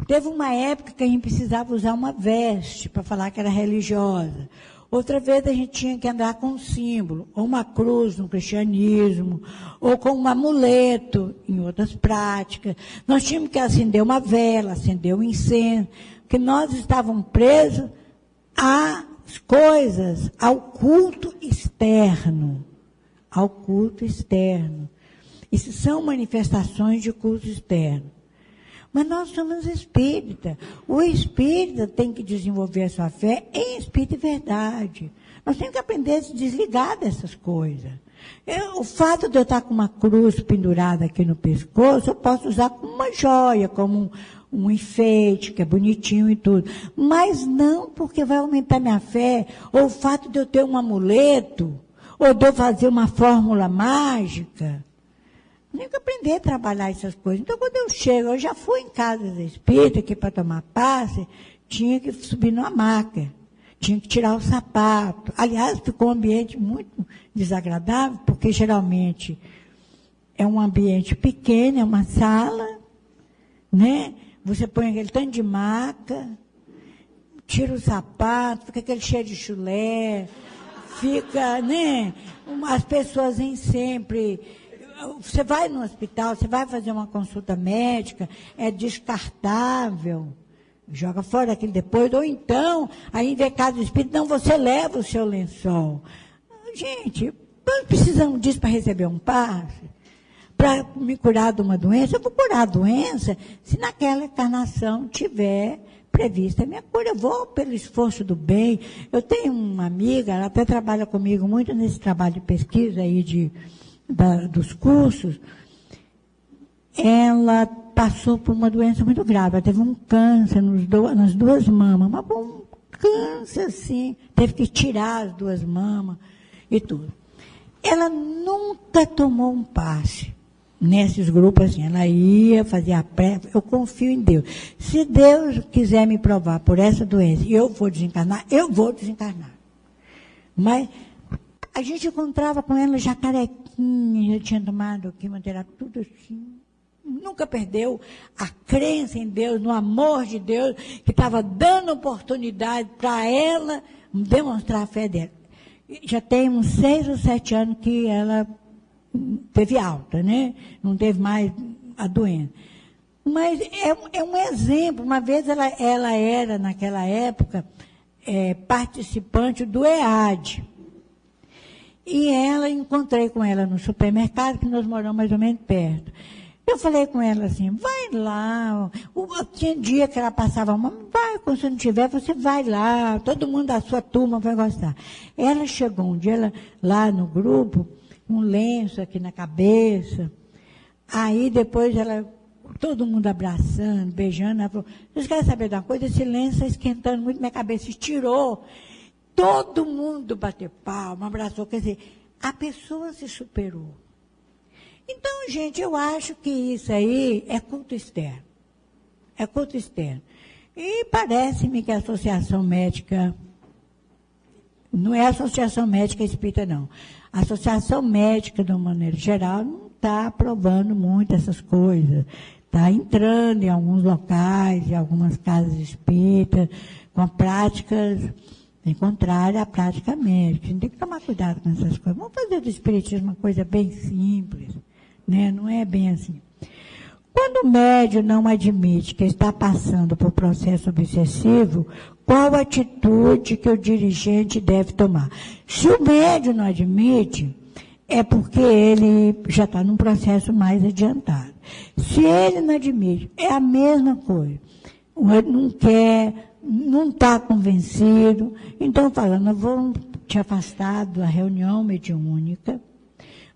Teve uma época que a gente precisava usar uma veste para falar que era religiosa. Outra vez a gente tinha que andar com um símbolo, ou uma cruz no cristianismo, ou com um amuleto em outras práticas. Nós tínhamos que acender uma vela, acender um incenso, porque nós estávamos presos às coisas, ao culto externo. Ao culto externo. Isso são manifestações de culto externo. Mas nós somos espíritas. O espírita tem que desenvolver a sua fé em espírito e verdade. Nós temos que aprender a se desligar dessas coisas. O fato de eu estar com uma cruz pendurada aqui no pescoço, eu posso usar como uma joia, como um enfeite, que é bonitinho e tudo. Mas não porque vai aumentar minha fé, ou o fato de eu ter um amuleto, ou de eu fazer uma fórmula mágica. Tenho que aprender a trabalhar essas coisas. Então, quando eu chego, eu já fui em casas espíritas, que para tomar passe, tinha que subir numa maca, tinha que tirar o sapato. Aliás, ficou um ambiente muito desagradável, porque geralmente é um ambiente pequeno, é uma sala, né? Você põe aquele tanto de maca, tira o sapato, fica aquele cheiro de chulé, fica, né? As pessoas vêm sempre. Você vai no hospital, você vai fazer uma consulta médica, é descartável, joga fora aquilo depois, ou então, aí vem casa espírita, não, você leva o seu lençol. Gente, nós precisamos disso para receber um passe, para me curar de uma doença. Eu vou curar a doença se naquela encarnação tiver prevista a minha cura. Eu vou pelo esforço do bem. Eu tenho uma amiga, ela até trabalha comigo muito nesse trabalho de pesquisa aí dos cursos. Ela passou por uma doença muito grave. Ela teve um câncer nas duas mamas, mas um câncer assim, teve que tirar as duas mamas e tudo. Ela nunca tomou um passe nesses grupos assim. Ela ia fazer a pré. Eu confio em Deus. Se Deus quiser me provar por essa doença e eu vou desencarnar, eu vou desencarnar. Mas a gente encontrava com ela já carequinha, já tinha tomado quimioterapia, tudo assim. Nunca perdeu a crença em Deus, no amor de Deus, que estava dando oportunidade para ela demonstrar a fé dela. Já tem uns 6 ou 7 anos que ela teve alta, né? Não teve mais a doença. Mas é um exemplo. Uma vez ela era, naquela época, participante do EAD. E encontrei com ela no supermercado, que nós moramos mais ou menos perto. Eu falei com ela assim, vai lá. Tinha dia que ela passava, vai, quando você não tiver, você vai lá. Todo mundo da sua turma vai gostar. Ela chegou um dia lá no grupo, um lenço aqui na cabeça. Aí depois todo mundo abraçando, beijando. Ela falou, vocês querem saber de uma coisa? Esse lenço está esquentando muito minha cabeça. E tirou. Todo mundo bateu palma, abraçou. Quer dizer, a pessoa se superou. Então, gente, eu acho que isso aí é culto externo. É culto externo. E parece-me que a Associação Médica, não é a Associação Médica Espírita, não. A Associação Médica, de uma maneira geral, não está aprovando muito essas coisas. Está entrando em alguns locais, em algumas casas espíritas, com práticas contrárias à prática médica. A gente tem que tomar cuidado com essas coisas. Vamos fazer do espiritismo uma coisa bem simples. Né? Não é bem assim. Quando o médium não admite que está passando por processo obsessivo, qual a atitude que o dirigente deve tomar? Se o médium não admite, é porque ele já está num processo mais adiantado. Se ele não admite, é a mesma coisa. Não quer, não está convencido. Então, falando, vou te afastar da reunião mediúnica.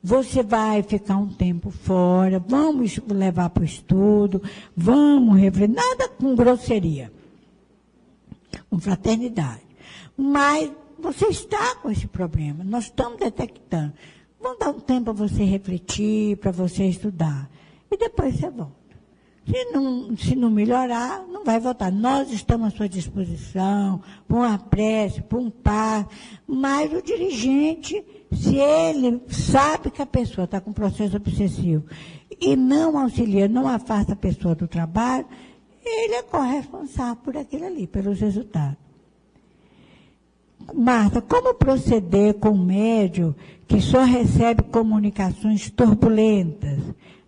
Você vai ficar um tempo fora, vamos levar para o estudo, vamos refletir, nada com grosseria, com fraternidade. Mas você está com esse problema, nós estamos detectando. Vamos dar um tempo para você refletir, para você estudar. E depois você volta. Se não melhorar, não vai voltar. Nós estamos à sua disposição, para uma prece, para um par, mas o dirigente, se ele sabe que a pessoa está com processo obsessivo e não auxilia, não afasta a pessoa do trabalho, ele é corresponsável por aquilo ali, pelos resultados. Marta, como proceder com o médium que só recebe comunicações turbulentas,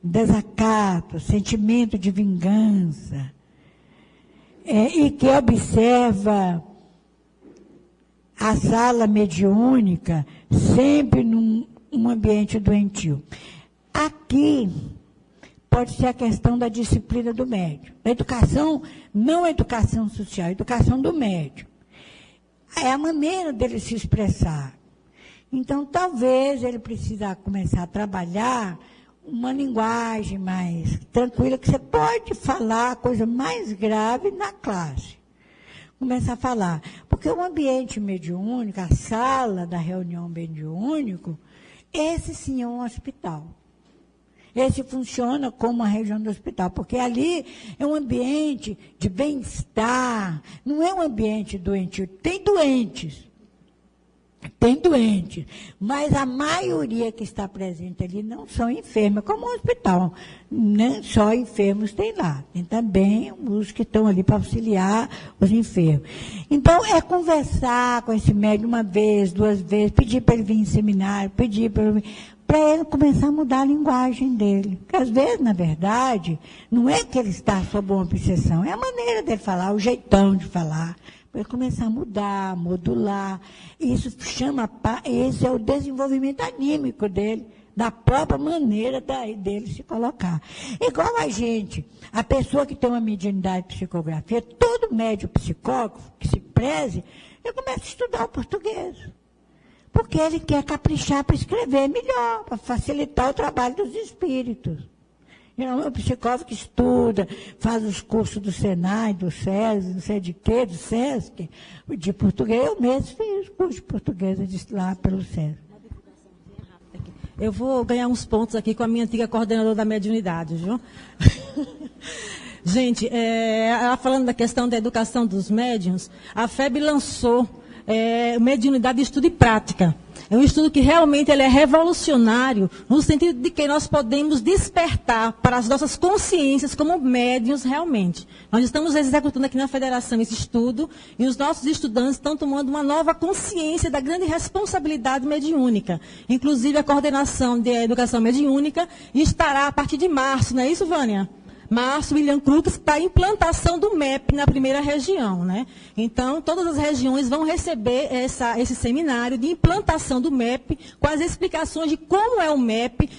desacato, sentimento de vingança, e que observa a sala mediúnica sempre num ambiente doentio? Aqui pode ser a questão da disciplina do médium. A educação, não a educação social, a educação do médium. É a maneira dele se expressar. Então, talvez ele precise começar a trabalhar uma linguagem mais tranquila, que você pode falar a coisa mais grave na classe. Começar a falar. Porque o ambiente mediúnico, a sala da reunião mediúnico, esse sim é um hospital. Esse funciona como a região do hospital, porque ali é um ambiente de bem-estar, não é um ambiente doentio. Tem doentes, mas a maioria que está presente ali não são enfermos, como um hospital. Nem só enfermos tem lá, tem também os que estão ali para auxiliar os enfermos. Então, é conversar com esse médico uma vez, 2 vezes, pedir para ele vir em seminário, para ele começar a mudar a linguagem dele. Porque, às vezes, na verdade, não é que ele está sob uma obsessão, é a maneira dele falar, o jeitão de falar. Para ele começar a mudar, modular. Esse é o desenvolvimento anímico dele, da própria maneira dele se colocar. Igual a gente, a pessoa que tem uma mediunidade de psicografia, todo médium psicógrafo que se preze, ele começa a estudar o português. Porque ele quer caprichar para escrever melhor, para facilitar o trabalho dos espíritos. Geralmente o psicólogo que estuda, faz os cursos do Senai, do SESI, não sei de quê, do SESC, de português. Eu mesmo fiz curso de português lá pelo SESC. Eu vou ganhar uns pontos aqui com a minha antiga coordenadora da mediunidade, viu? Gente, falando da questão da educação dos médiuns, a FEB lançou Mediunidade de Estudo e Prática. É um estudo que realmente ele é revolucionário, no sentido de que nós podemos despertar para as nossas consciências como médiuns realmente. Nós estamos executando aqui na Federação esse estudo e os nossos estudantes estão tomando uma nova consciência da grande responsabilidade mediúnica. Inclusive a coordenação de educação mediúnica estará a partir de março, não é isso, Vânia? Março, William Crookes, está a implantação do MEP na primeira região, né? Então, todas as regiões vão receber esse seminário de implantação do MEP, com as explicações de como é o MEP,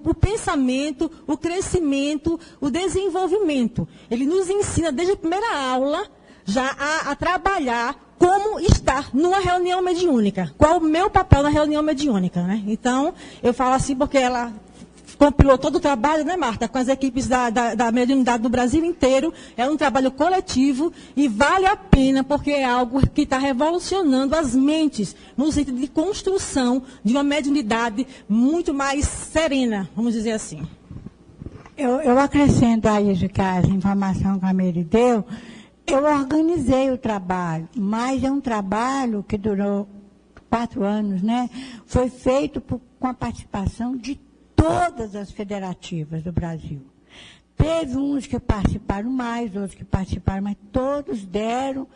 o pensamento, o crescimento, o desenvolvimento. Ele nos ensina, desde a primeira aula, já a trabalhar como estar numa reunião mediúnica. Qual o meu papel na reunião mediúnica, né? Então, eu falo assim porque ela compilou todo o trabalho, né, Marta, com as equipes da mediunidade do Brasil inteiro. É um trabalho coletivo e vale a pena, porque é algo que está revolucionando as mentes, no sentido de construção de uma mediunidade muito mais serena, vamos dizer assim. Eu acrescento a isso, que a informação que a Mary deu, eu organizei o trabalho, mas é um trabalho que durou 4 anos, né? Foi feito com a participação de todas as federativas do Brasil. Teve uns que participaram mais, outros que participaram, mas todos deram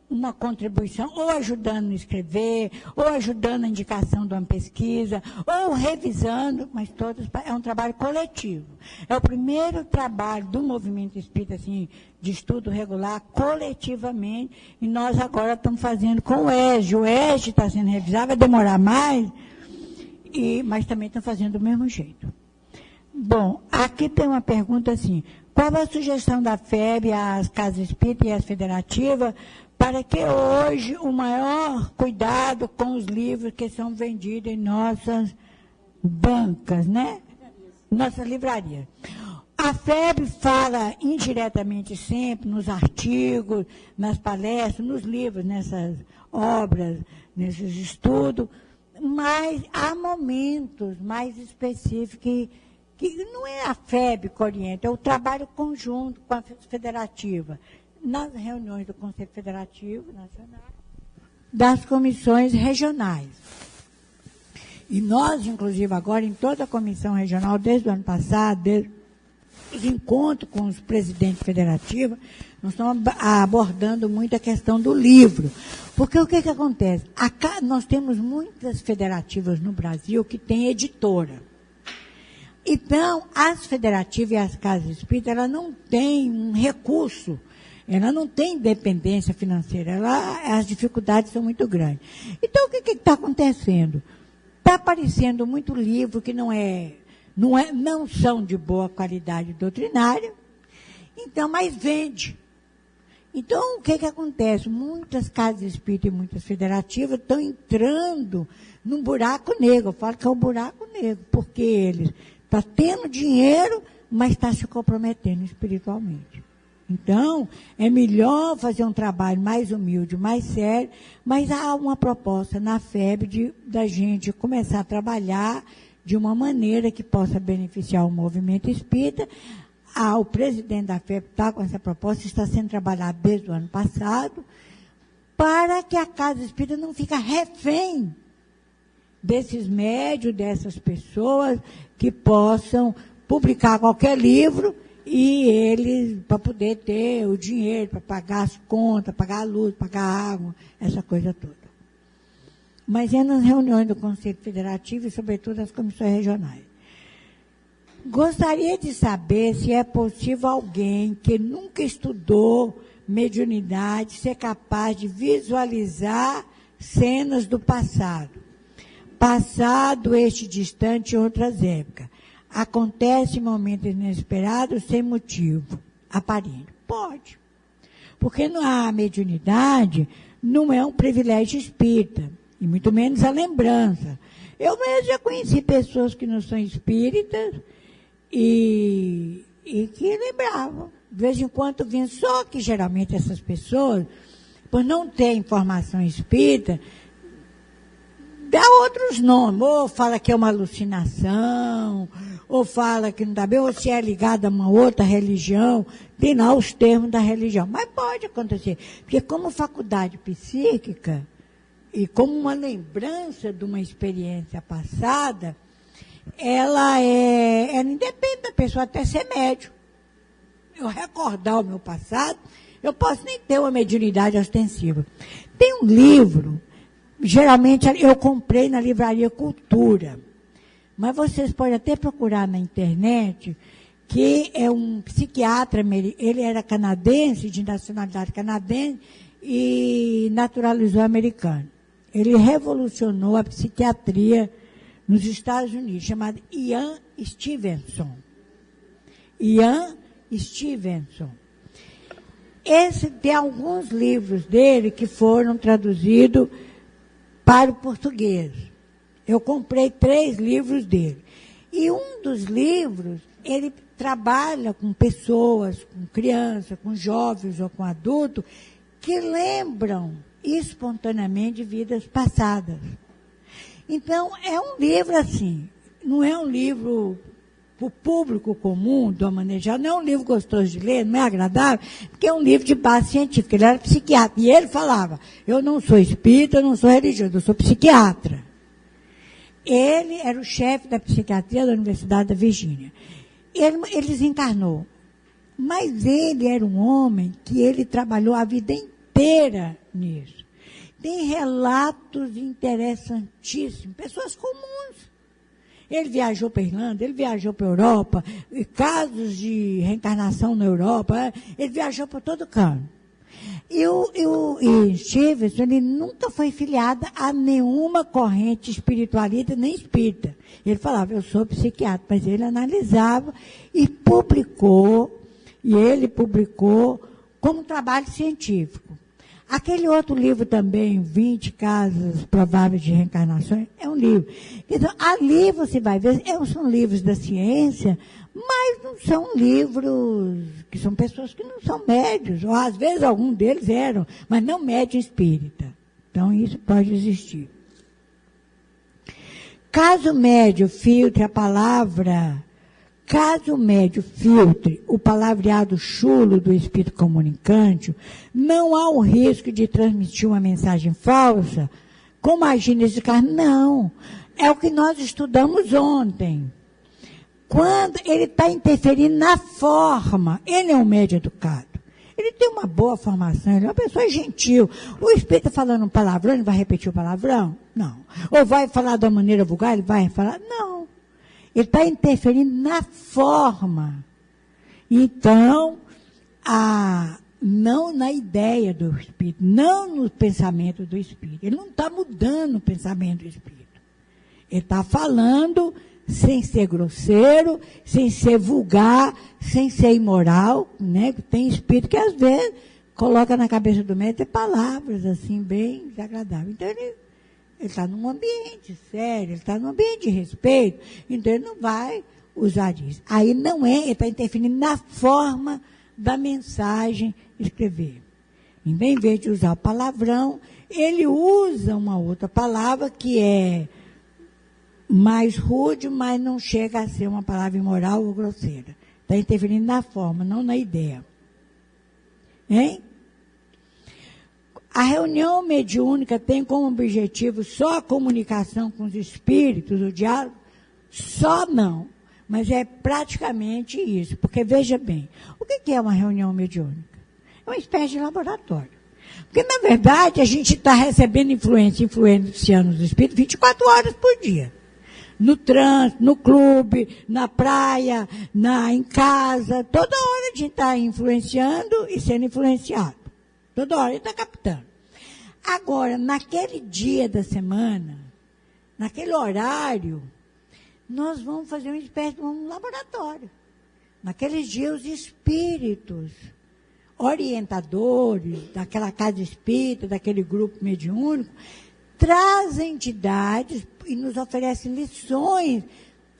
uma contribuição, ou ajudando a escrever, ou ajudando a indicação de uma pesquisa, ou revisando, mas todos, é um trabalho coletivo. É o primeiro trabalho do movimento espírita, assim, de estudo regular, coletivamente, e nós agora estamos fazendo com o ESG. O ESG está sendo revisado, vai demorar mais, mas também estão fazendo do mesmo jeito. Bom, aqui tem uma pergunta assim: qual a sugestão da FEB às casas espíritas e às federativas para que hoje o maior cuidado com os livros que são vendidos em nossas bancas, né? Nossas livrarias. A FEB fala indiretamente sempre nos artigos, nas palestras, nos livros, nessas obras, nesses estudos, mas há momentos mais específicos que não é a FEB que orienta, é o trabalho conjunto com a federativa, nas reuniões do Conselho Federativo Nacional, das comissões regionais. E nós, inclusive, agora, em toda a comissão regional, desde o ano passado, desde os encontros com os presidentes federativos, nós estamos abordando muito a questão do livro. Porque o que acontece? Nós temos muitas federativas no Brasil que têm editora. Então, as federativas e as casas espíritas, elas não têm um recurso, ela não tem independência financeira, as dificuldades são muito grandes. Então, o que está acontecendo? Está aparecendo muito livro que não são de boa qualidade doutrinária, então, mas vende. Então, o que acontece? Muitas casas espíritas e muitas federativas estão entrando num buraco negro. Eu falo que é um buraco negro, porque eles estão tendo dinheiro, mas estão se comprometendo espiritualmente. Então, é melhor fazer um trabalho mais humilde, mais sério, mas há uma proposta na FEB da gente começar a trabalhar de uma maneira que possa beneficiar o movimento espírita. O presidente da FEB está com essa proposta, está sendo trabalhada desde o ano passado, para que a Casa Espírita não fique refém desses médios, dessas pessoas que possam publicar qualquer livro e eles, para poder ter o dinheiro, para pagar as contas, pagar a luz, pagar a água, essa coisa toda. Mas é nas reuniões do Conselho Federativo e, sobretudo, das comissões regionais. Gostaria de saber se é possível alguém que nunca estudou mediunidade ser capaz de visualizar cenas do passado este distante em outras épocas. Acontece em momentos inesperados sem motivo aparente. Pode. Porque a mediunidade não é um privilégio espírita, e muito menos a lembrança. Eu mesmo já conheci pessoas que não são espíritas e que lembravam. De vez em quando vinha, só que geralmente essas pessoas, por não ter informação espírita, dá outros nomes, ou fala que é uma alucinação, ou fala que não está bem, ou se é ligado a uma outra religião, tem lá os termos da religião. Mas pode acontecer, porque como faculdade psíquica, e como uma lembrança de uma experiência passada, ela independe da pessoa até ser médium. Eu recordar o meu passado, eu posso nem ter uma mediunidade ostensiva. Tem um livro, geralmente eu comprei na Livraria Cultura, mas vocês podem até procurar na internet, que é um psiquiatra, ele era canadense, de nacionalidade canadense, e naturalizou americano. Ele revolucionou a psiquiatria nos Estados Unidos, chamado Ian Stevenson. Ian Stevenson. Tem alguns livros dele que foram traduzidos para o português. Eu comprei 3 livros dele. E um dos livros, ele trabalha com pessoas, com crianças, com jovens ou com adultos, que lembram espontaneamente de vidas passadas. Então, é um livro assim, não é um livro para o público comum, de uma maneira geral, não é um livro gostoso de ler, não é agradável, porque é um livro de base científica. Ele era psiquiatra, e ele falava, eu não sou espírita, eu não sou religioso, eu sou psiquiatra. Ele era o chefe da psiquiatria da Universidade da Virgínia. Ele desencarnou, mas ele era um homem que ele trabalhou a vida inteira nisso. Tem relatos interessantíssimos, pessoas comuns. Ele viajou para a Irlanda, ele viajou para a Europa, casos de reencarnação na Europa, ele viajou para todo canto. E Stevenson, ele nunca foi filiado a nenhuma corrente espiritualista nem espírita. Ele falava, eu sou psiquiatra, mas ele analisava e ele publicou como trabalho científico. Aquele outro livro também, 20 casos prováveis de reencarnações, é um livro. Então, ali você vai ver, são livros da ciência, mas não são livros que são pessoas que não são médios, ou às vezes algum deles eram, mas não médio espírita. Então, isso pode existir. Caso o médio filtre o palavreado chulo do espírito comunicante, não há o risco de transmitir uma mensagem falsa. Como agir nesse caso? Não. É o que nós estudamos ontem. Quando ele está interferindo na forma, ele é um médio educado. Ele tem uma boa formação, ele é uma pessoa gentil. O espírito está falando um palavrão, ele vai repetir o palavrão? Não. Ou vai falar de uma maneira vulgar, ele vai falar? Não. Ele está interferindo na forma. Então, não na ideia do espírito, não no pensamento do espírito. Ele não está mudando o pensamento do espírito. Ele está falando sem ser grosseiro, sem ser vulgar, sem ser imoral, né? Tem espírito que às vezes coloca na cabeça do médico palavras assim bem desagradáveis. Então ele está num ambiente sério, ele está num ambiente de respeito, então ele não vai usar disso. Aí não é, ele está interferindo na forma da mensagem escrever. Em vez de usar o palavrão, ele usa uma outra palavra que é mais rude, mas não chega a ser uma palavra imoral ou grosseira. Está interferindo na forma, não na ideia. Hein? A reunião mediúnica tem como objetivo só a comunicação com os espíritos, o diálogo? Só não, mas é praticamente isso, porque veja bem, o que é uma reunião mediúnica? É uma espécie de laboratório. Porque, na verdade, a gente está recebendo influenciando os espíritos 24 horas por dia. No trânsito, no clube, na praia, em casa, toda hora a gente está influenciando e sendo influenciado. Toda hora ele está captando. Agora, naquele dia da semana, naquele horário, nós vamos fazer uma espécie de um laboratório. Naqueles dias, os espíritos orientadores daquela casa espírita, daquele grupo mediúnico, trazem entidades e nos oferecem lições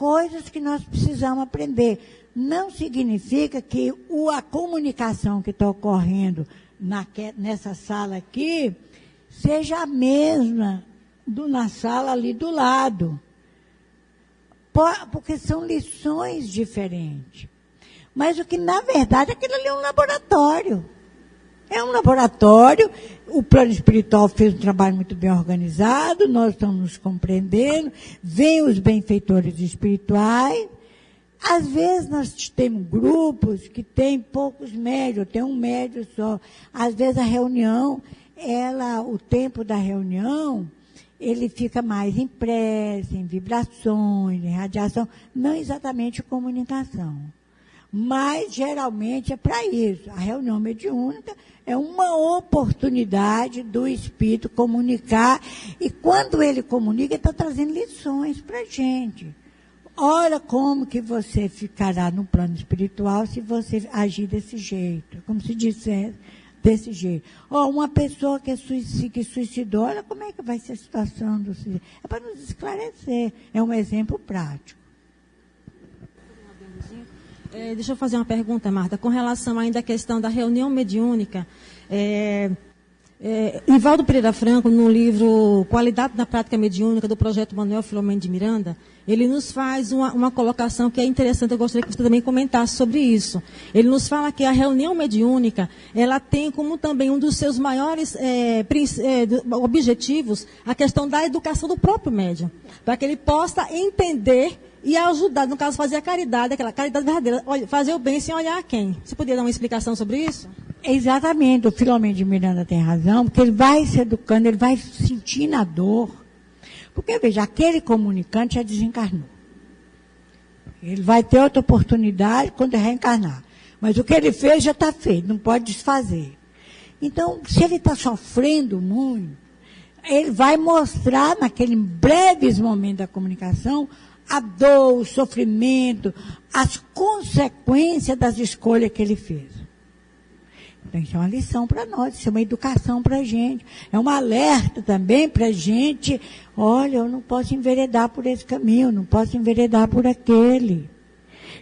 coisas que nós precisamos aprender. Não significa que a comunicação que está ocorrendo nessa sala aqui seja a mesma na sala ali do lado. Porque são lições diferentes. Mas o que, na verdade, aquilo ali é um laboratório. É um laboratório, o plano espiritual fez um trabalho muito bem organizado, nós estamos nos compreendendo, vêm os benfeitores espirituais. Às vezes nós temos grupos que têm poucos médios, tem um médio só. Às vezes a reunião, o tempo da reunião, ele fica mais em prece, em vibrações, em radiação, não exatamente comunicação. Mas, geralmente, é para isso. A reunião mediúnica é uma oportunidade do espírito comunicar. E quando ele comunica, ele está trazendo lições para a gente. Olha como que você ficará no plano espiritual se você agir desse jeito. Como se dissesse, desse jeito. Uma pessoa que suicidou, olha como é que vai ser a situação do suicídio. É para nos esclarecer. É um exemplo prático. Deixa eu fazer uma pergunta, Marta, com relação ainda à questão da reunião mediúnica. Nivaldo Pereira Franco, no livro Qualidade na Prática Mediúnica, do projeto Manuel Filomeno de Miranda, ele nos faz uma colocação que é interessante, eu gostaria que você também comentasse sobre isso. Ele nos fala que a reunião mediúnica, ela tem como também um dos seus maiores objetivos a questão da educação do próprio médium, para que ele possa entender e ajudar, no caso, fazer a caridade, aquela caridade verdadeira, fazer o bem sem olhar a quem. Você poderia dar uma explicação sobre isso? Exatamente, o Filomeno de Miranda tem razão, porque ele vai se educando, ele vai sentindo a dor. Porque, veja, aquele comunicante já desencarnou. Ele vai ter outra oportunidade quando reencarnar. Mas o que ele fez já está feito, não pode desfazer. Então, se ele está sofrendo muito, ele vai mostrar, naquele breves momentos da comunicação, a dor, o sofrimento, as consequências das escolhas que ele fez. Então, isso é uma lição para nós, isso é uma educação para a gente. É um alerta também para a gente. Olha, eu não posso enveredar por esse caminho, eu não posso enveredar por aquele.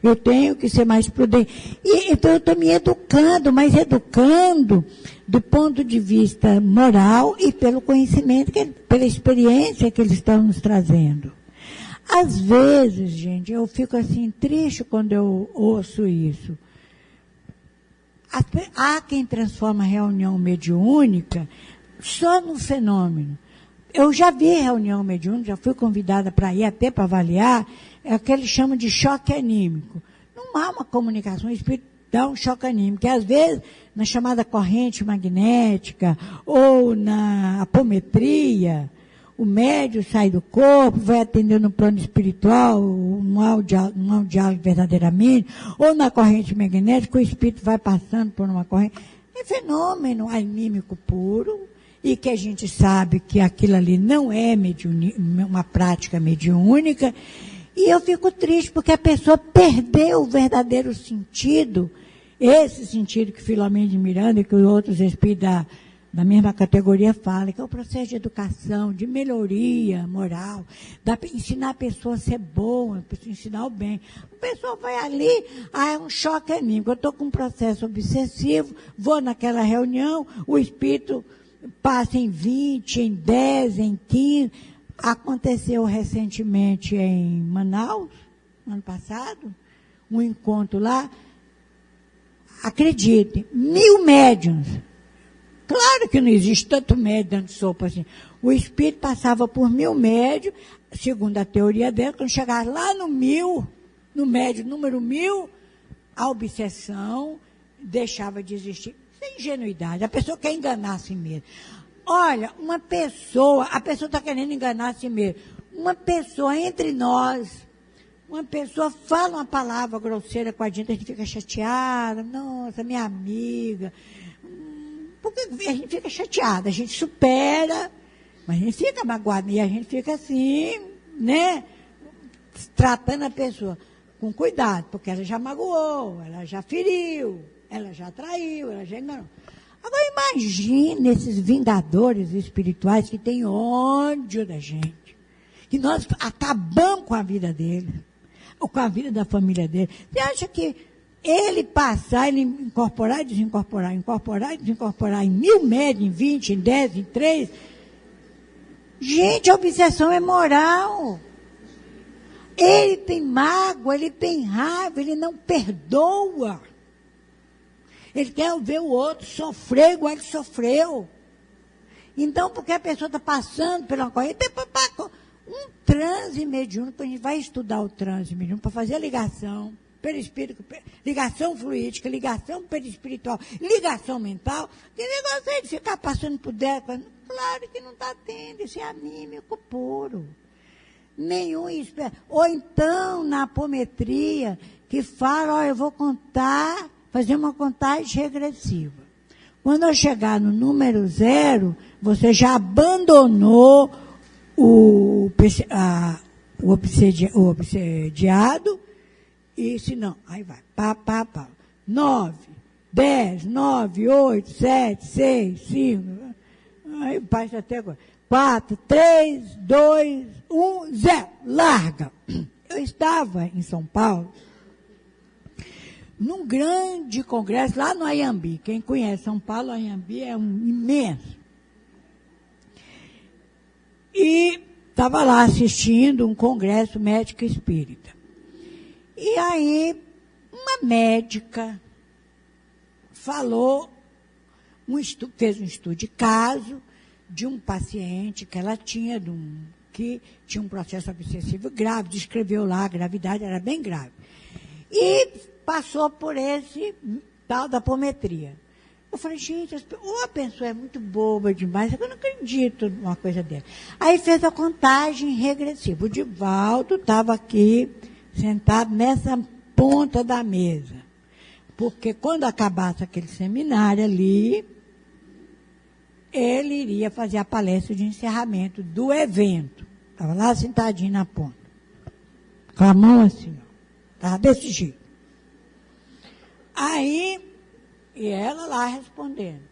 Eu tenho que ser mais prudente. Então, eu estou me educando, mas educando do ponto de vista moral e pelo conhecimento, pela experiência que eles estão nos trazendo. Às vezes, gente, eu fico assim triste quando eu ouço isso. Há quem transforma a reunião mediúnica só no fenômeno. Eu já vi reunião mediúnica, já fui convidada para ir até para avaliar, é o que eles chamam de choque anímico. Não há uma comunicação, o espírito dá um choque anímico, que às vezes, na chamada corrente magnética ou na apometria, o médium sai do corpo, vai atender no plano espiritual, não há um diálogo verdadeiramente, ou na corrente magnética, o espírito vai passando por uma corrente. É fenômeno anímico puro, e que a gente sabe que aquilo ali não é uma prática mediúnica, e eu fico triste porque a pessoa perdeu o verdadeiro sentido, esse sentido que Filomeno de Miranda e que os outros espíritos da mesma categoria fala, que é o processo de educação, de melhoria moral, ensinar a pessoa a ser boa, ensinar o bem. A pessoa vai ali, é um choque anímico, eu estou com um processo obsessivo, vou naquela reunião, o espírito passa em 20, em 10, em 15. Aconteceu recentemente em Manaus, ano passado, um encontro lá. Acredite, 1000 médiuns. Claro que não existe tanto médium dando sopa assim. O espírito passava por 1000 médios, segundo a teoria dele, quando chegar lá no médio número 1000, a obsessão deixava de existir. Isso é ingenuidade. A pessoa quer enganar a si mesma. Olha, a pessoa está querendo enganar a si mesma. Uma pessoa entre nós, uma pessoa fala uma palavra grosseira com a gente fica chateada. Nossa, minha amiga. Porque a gente fica chateada, a gente supera, mas a gente fica magoada e a gente fica assim, né? Tratando a pessoa com cuidado, porque ela já magoou, ela já feriu, ela já traiu, ela já enganou. Agora imagine esses vingadores espirituais que têm ódio da gente, que nós acabamos com a vida deles. ou com a vida da família dele. Você acha que ele passar, ele incorporar e desincorporar, incorporar e desincorporar em 1000 médios, em 20, em 10, em 3... Gente, a obsessão é moral. Ele tem mágoa, ele tem raiva, ele não perdoa. Ele quer ver o outro sofrer igual ele sofreu. Então, porque a pessoa está passando pela corrente, um transe mediúnico, a gente vai estudar o transe mediúnico para fazer a ligação perispírito, ligação fluídica, ligação perispiritual, ligação mental. Que negócio é de ficar passando por dentro? Claro que não está tendo, isso é anímico puro. Nenhum espera. Ou então, na apometria, que fala, ó, eu vou contar, fazer uma contagem regressiva. Quando eu chegar no número 0, você já abandonou o obsediado, e se não, aí vai, pá. 9, 10, 9, 8, 7, 6, 5, aí passa até agora. 4, 3, 2, 1, 0, larga. Eu estava em São Paulo, num grande congresso, lá no Anhembi. Quem conhece São Paulo, o Anhembi é imenso. E estava lá assistindo um congresso médico espírita. E aí, uma médica falou, fez um estudo de caso de um paciente que ela tinha, que tinha um processo obsessivo grave, descreveu lá a gravidade, era bem grave. E passou por esse tal da apometria. Eu falei, gente, ou a pessoa é muito boba demais, eu não acredito numa coisa dela. Aí fez a contagem regressiva. O Divaldo estava aqui, sentado nessa ponta da mesa. Porque quando acabasse aquele seminário ali, ele iria fazer a palestra de encerramento do evento. Estava lá sentadinho na ponta. Com a mão assim, estava desse jeito. Aí, e ela lá respondendo.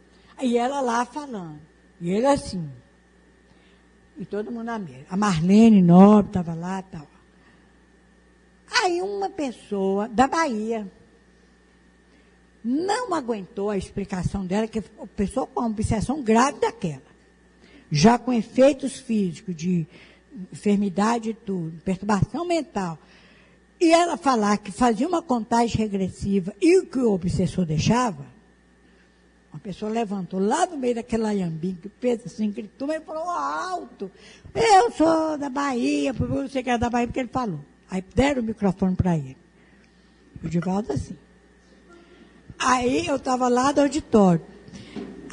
E ela lá falando. E ele assim. E todo mundo na mesa. A Marlene Nobre estava lá e tal. Aí uma pessoa da Bahia não aguentou a explicação dela, que a pessoa com uma obsessão grave daquela. Já com efeitos físicos, de enfermidade e tudo, perturbação mental. E ela falar que fazia uma contagem regressiva e o que o obsessor deixava, uma pessoa levantou lá no meio daquela Anhembi, que fez assim, gritou, e falou alto, eu sou da Bahia, você que é da Bahia, porque ele falou. Aí deram o microfone para ele. O Divaldo assim. Aí eu estava lá do auditório.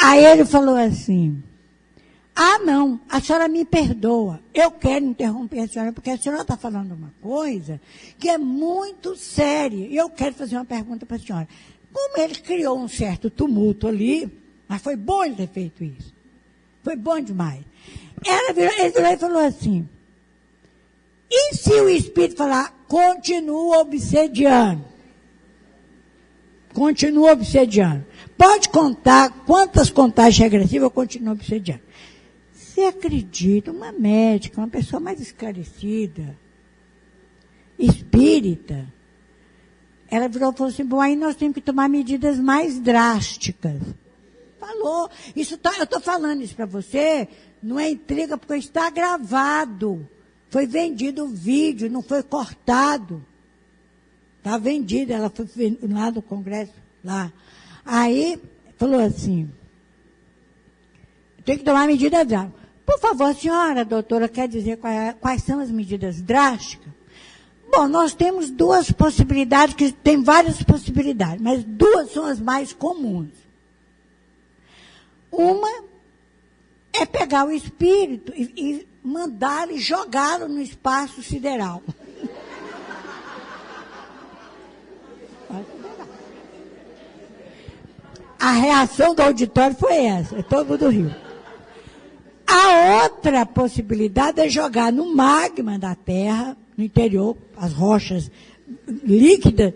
Aí ele falou assim, não, a senhora me perdoa. Eu quero interromper a senhora, porque a senhora está falando uma coisa que é muito séria. E eu quero fazer uma pergunta para a senhora. Como ele criou um certo tumulto ali, mas foi bom ele ter feito isso. Foi bom demais. Ele virou e falou assim, e se o espírito falar, continua obsediando? Continua obsediando. Pode contar quantas contagens regressivas eu continuo obsediando. Você acredita, uma médica, uma pessoa mais esclarecida, espírita, ela virou e falou assim, bom, aí nós temos que tomar medidas mais drásticas. Falou. Eu estou falando isso para você, não é intriga, porque está gravado. Foi vendido o vídeo, não foi cortado. Está vendido, ela foi lá no congresso, lá. Aí, falou assim, tem que tomar medidas drásticas. Por favor, senhora, doutora, quer dizer quais são as medidas drásticas? Bom, nós temos duas possibilidades, que tem várias possibilidades, mas duas são as mais comuns. Uma é pegar o espírito e mandá-lo e jogá-lo no espaço sideral. A reação do auditório foi essa, todo mundo riu. A outra possibilidade é jogar no magma da terra, no interior, as rochas líquidas,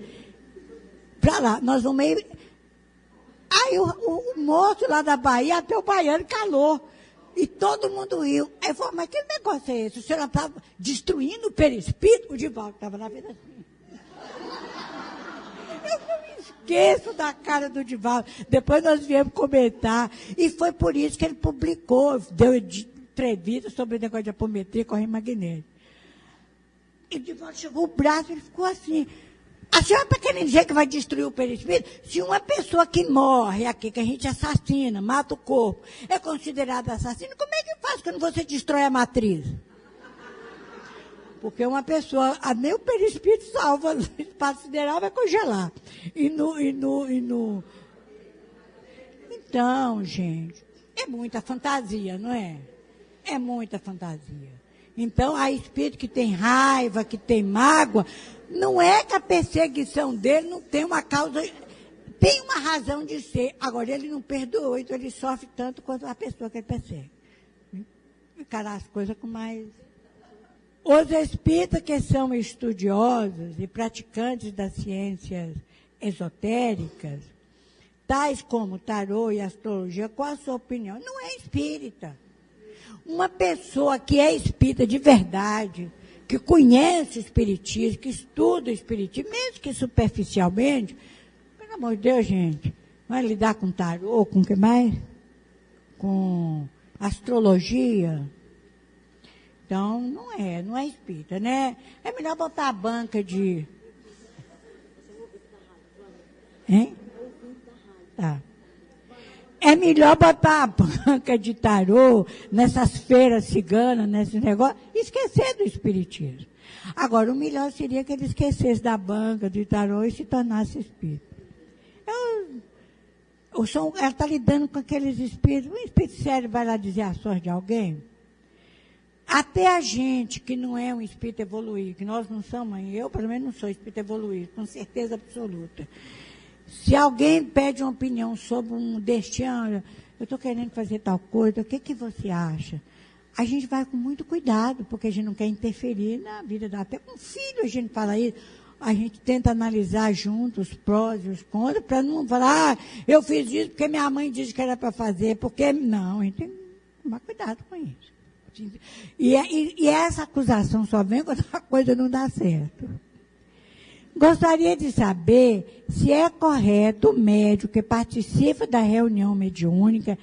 para lá. Nós vamos meio... Aí o moço lá da Bahia, até o baiano calou. E todo mundo riu. Aí falou, mas que negócio é esse? O senhor estava destruindo o perispírito? O Divaldo estava lá vendo assim. esqueço da cara do Divaldo. Depois nós viemos comentar. E foi por isso que ele publicou, deu entrevista sobre o negócio de apometria, corrente magnética. E o Divaldo chegou o braço, ele ficou assim. A senhora está querendo dizer que vai destruir o perispírito? Se uma pessoa que morre aqui, que a gente assassina, mata o corpo, é considerada assassino, como é que faz quando você destrói a matriz? Porque uma pessoa, nem o perispírito salva, o espaço sideral vai congelar. Então, gente, é muita fantasia, não é? É muita fantasia. Então, há espírito que tem raiva, que tem mágoa, não é que a perseguição dele não tem uma causa, tem uma razão de ser. Agora, ele não perdoou, então ele sofre tanto quanto a pessoa que ele persegue. Ficará as coisas com mais... Os espíritas que são estudiosos e praticantes das ciências esotéricas, tais como tarô e astrologia, qual a sua opinião? Não é espírita. Uma pessoa que é espírita de verdade, que conhece o espiritismo, que estuda o espiritismo, mesmo que superficialmente, pelo amor de Deus, gente, vai lidar com tarô, com o que mais? Com astrologia. Então, não é espírita, né? É melhor botar a banca de... Hein? Tá. É melhor botar a banca de tarô nessas feiras ciganas, nesse negócio, e esquecer do espiritismo. Agora, o melhor seria que ele esquecesse da banca de tarô e se tornasse espírita. Ela está lidando com aqueles espíritos. Um espírito sério vai lá dizer a sorte de alguém? Até a gente que não é um espírito evoluído, que nós não somos, eu pelo menos não sou espírito evoluído, com certeza absoluta. Se alguém pede uma opinião sobre um destino, eu estou querendo fazer tal coisa, o que você acha? A gente vai com muito cuidado, porque a gente não quer interferir na vida até com o filho a gente fala isso, a gente tenta analisar junto os prós e os contras, para não falar, eu fiz isso porque minha mãe disse que era para fazer, porque não, a gente tem que tomar cuidado com isso. E essa acusação só vem quando a coisa não dá certo. Gostaria de saber se é correto o médium que participa da reunião mediúnica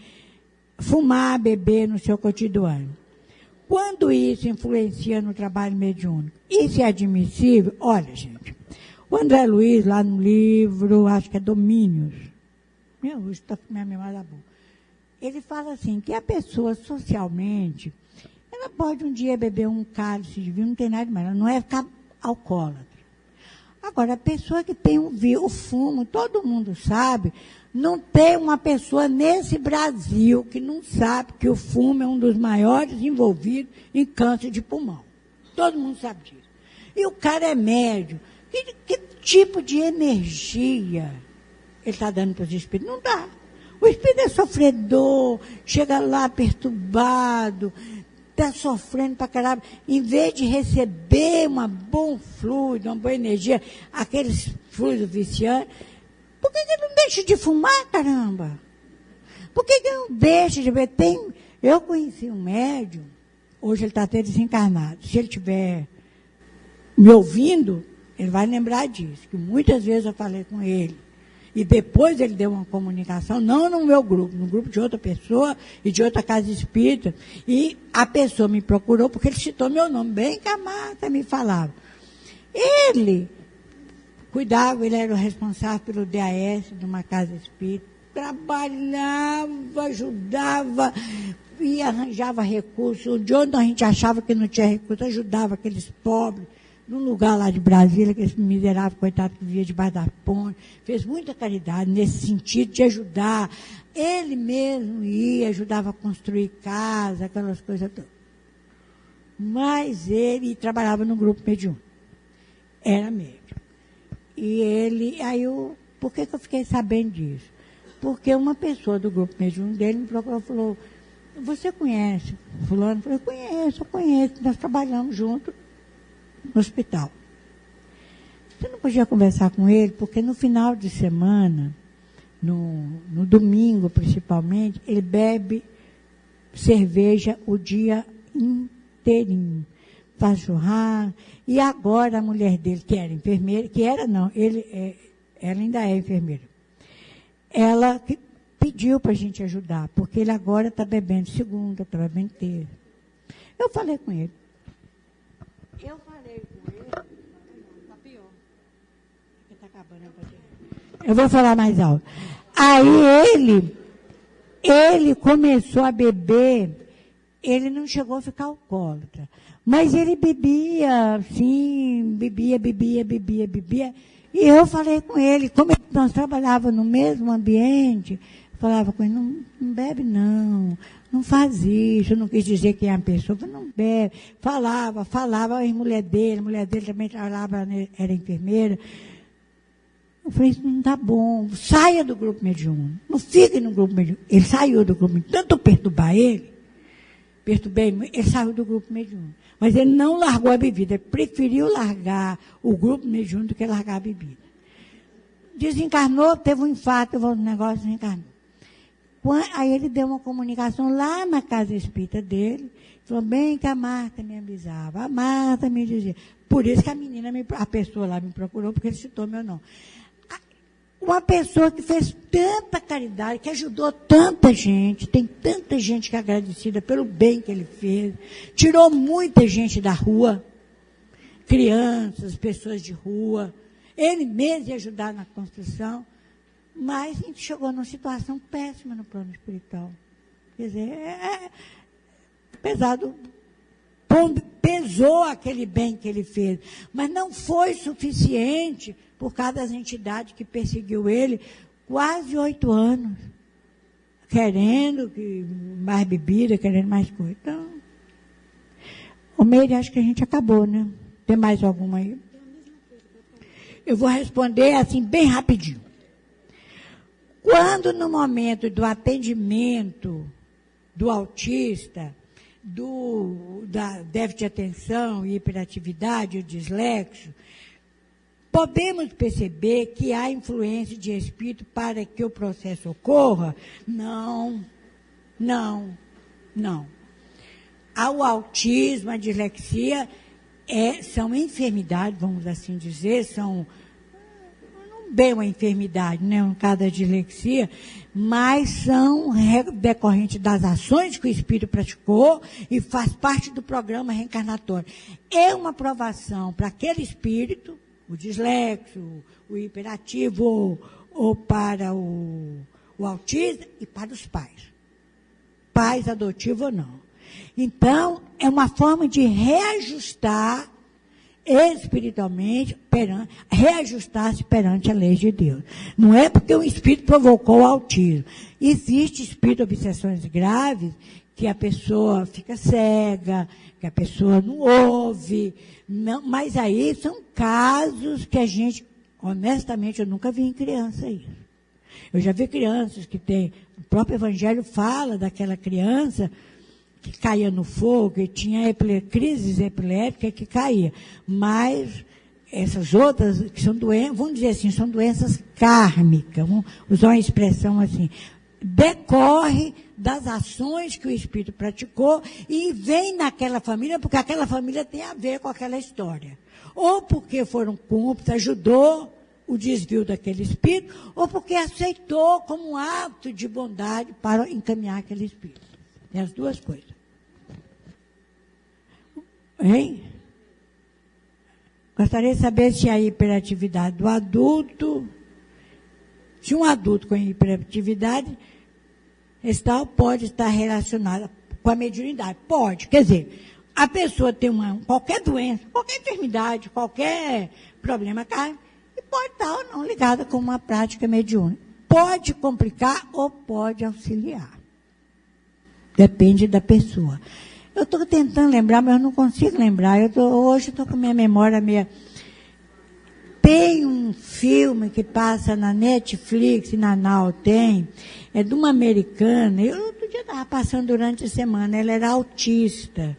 fumar, beber no seu cotidiano. Quando isso influencia no trabalho mediúnico? Isso é admissível? Olha, gente, o André Luiz, lá no livro, acho que é Domínios, hoje está com minha memória boa, ele fala assim, que a pessoa socialmente, ela pode um dia beber um cálice de vinho, não tem nada mais, ela não é ficar alcoólatra. Agora, a pessoa que tem o fumo, todo mundo sabe, não tem uma pessoa nesse Brasil que não sabe que o fumo é um dos maiores envolvidos em câncer de pulmão. Todo mundo sabe disso. E o cara é médio. Que tipo de energia ele está dando para os espíritos? Não dá. O espírito é sofredor, chega lá perturbado, está sofrendo para caramba, em vez de receber um bom fluido, uma boa energia, aqueles fluidos viciantes, por que ele não deixa de fumar, caramba? Por que ele não deixa de beber? Eu conheci um médium, hoje ele está até desencarnado, se ele estiver me ouvindo, ele vai lembrar disso, que muitas vezes eu falei com ele, e depois ele deu uma comunicação, não no meu grupo, no grupo de outra pessoa e de outra casa espírita. E a pessoa me procurou porque ele citou meu nome, bem que a Marta me falava. Ele cuidava, ele era o responsável pelo DAS de uma casa espírita, trabalhava, ajudava e arranjava recursos. De onde a gente achava que não tinha recursos, ajudava aqueles pobres. Num lugar lá de Brasília, que esse miserável coitado que vivia debaixo da ponte, fez muita caridade nesse sentido de ajudar. Ele mesmo ia, ajudava a construir casa, aquelas coisas todas. Mas ele trabalhava no grupo mediúnico. Era médium. E ele, por que eu fiquei sabendo disso? Porque uma pessoa do grupo mediúnico dele me procurou e falou, você conhece fulano? Eu falei, eu conheço, nós trabalhamos juntos no hospital. Você não podia conversar com ele, porque no final de semana, no domingo principalmente, ele bebe cerveja o dia inteirinho. Faz churrasco. E agora a mulher dele, que era enfermeira, ele ela ainda é enfermeira. Ela pediu para a gente ajudar, porque ele agora está bebendo segunda, está bebendo terça. Eu falei com ele. Está pior. Está acabando. Eu vou falar mais alto. Aí ele começou a beber, ele não chegou a ficar alcoólatra, mas ele bebia, sim, bebia. E eu falei com ele, como nós trabalhávamos no mesmo ambiente, eu falava com ele, não bebe não faz isso, eu não quis dizer quem é a pessoa, não bebe. Falava, a mulher dele também trabalhava, era enfermeira. Eu falei, isso não está bom, saia do grupo mediúnico, não fique no grupo mediúnico. Ele saiu do grupo mediúnico, tanto perturbei ele saiu do grupo mediúnico. Mas ele não largou a bebida, ele preferiu largar o grupo mediúnico do que largar a bebida. Desencarnou, teve um infarto, o negócio desencarnou. Aí ele deu uma comunicação lá na casa espírita dele, falou bem que a Marta me avisava, a Marta me dizia. Por isso que a pessoa lá me procurou, porque ele citou meu nome. Uma pessoa que fez tanta caridade, que ajudou tanta gente, tem tanta gente que é agradecida pelo bem que ele fez, tirou muita gente da rua, crianças, pessoas de rua, ele mesmo ia ajudar na construção, mas a gente chegou numa situação péssima no plano espiritual. Quer dizer, pesou aquele bem que ele fez, mas não foi suficiente por causa das entidades que perseguiu ele quase 8 anos, querendo mais bebida, querendo mais coisa. Então, o Meire, acho que a gente acabou, né? Tem mais alguma aí? Eu vou responder assim, bem rapidinho. Quando no momento do atendimento do autista, da déficit de atenção e hiperatividade, o dislexo, podemos perceber que há influência de espírito para que o processo ocorra? Não. O autismo, a dislexia, são enfermidades, vamos assim dizer, não bem uma enfermidade, né, no caso da dislexia, mas são decorrentes das ações que o espírito praticou e faz parte do programa reencarnatório. É uma provação para aquele espírito, o dislexo, o hiperativo, ou para o autista e para os pais adotivos ou não. Então, é uma forma de reajustar espiritualmente, reajustar-se perante a lei de Deus. Não é porque o espírito provocou o autismo. Existe espírito de obsessões graves que a pessoa fica cega, que a pessoa não ouve, não, mas aí são casos que a gente, honestamente, eu nunca vi em criança isso. Eu já vi crianças que tem, o próprio Evangelho fala daquela criança que caía no fogo e tinha crises epiléticas que caía. Mas essas outras, que são doenças, vamos dizer assim, são doenças kármicas, vamos usar uma expressão assim, decorre das ações que o espírito praticou e vem naquela família, porque aquela família tem a ver com aquela história. Ou porque foram cúmplices, ajudou o desvio daquele espírito, ou porque aceitou como um ato de bondade para encaminhar aquele espírito. Tem as duas coisas. Hein? Gostaria de saber se a hiperatividade do adulto, se um adulto com hiperatividade pode estar relacionada com a mediunidade. Pode, quer dizer, a pessoa tem qualquer doença, qualquer enfermidade, qualquer problema kármico, e pode estar ou não ligada com uma prática mediúnica. Pode complicar ou pode auxiliar. Depende da pessoa. Eu estou tentando lembrar, mas eu não consigo lembrar. Hoje estou com minha memória meia... Tem um filme que passa na Netflix, na Now tem, é de uma americana, eu outro dia estava passando durante a semana, ela era autista.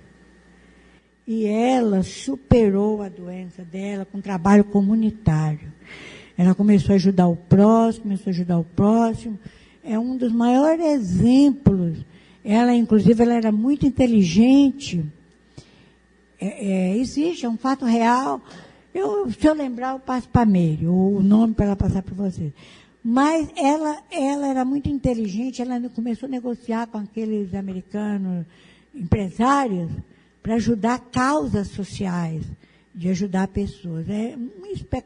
E ela superou a doença dela com trabalho comunitário. Ela começou a ajudar o próximo, é um dos maiores exemplos. Ela, inclusive, ela era muito inteligente. Existe, é um fato real. Se eu lembrar, eu passo para a Meire, o nome para ela passar para vocês. Mas ela era muito inteligente, ela começou a negociar com aqueles americanos empresários para ajudar causas sociais, de ajudar pessoas.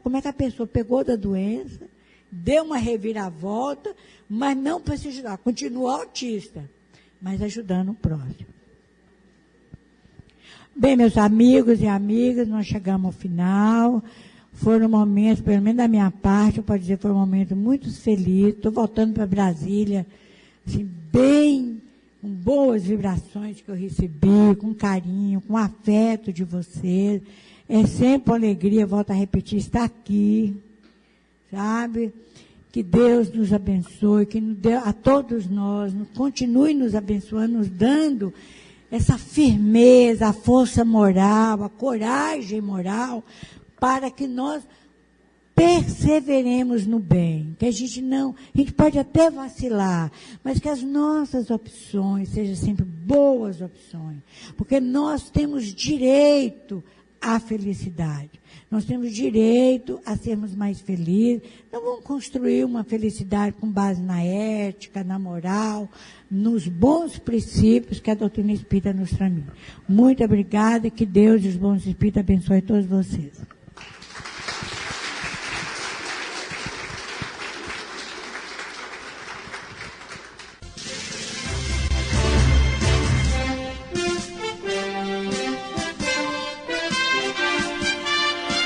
Como é que a pessoa pegou da doença, deu uma reviravolta, mas não para se ajudar, continua autista, mas ajudando o próximo. Bem, meus amigos e amigas, nós chegamos ao final. Foram momentos, pelo menos da minha parte, eu posso dizer, foram momentos muito felizes. Estou voltando para Brasília, assim, bem, com boas vibrações que eu recebi, com carinho, com afeto de vocês. É sempre uma alegria, volto a repetir, estar aqui, sabe? Que Deus nos abençoe, que a todos nós, continue nos abençoando, nos dando essa firmeza, a força moral, a coragem moral, para que nós perseveremos no bem, que a gente pode até vacilar, mas que as nossas opções sejam sempre boas opções, porque nós temos direito à felicidade, nós temos direito a sermos mais felizes. Não vamos construir uma felicidade com base na ética, na moral, nos bons princípios que a doutrina espírita nos transmite. Muito obrigada, que Deus e os bons espíritos abençoem todos vocês.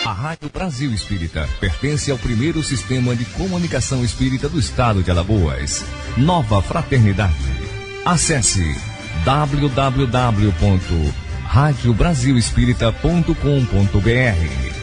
A Rádio Brasil Espírita pertence ao primeiro sistema de comunicação espírita do estado de Alagoas. Nova Fraternidade. Acesse www.radiobrasilespírita.com.br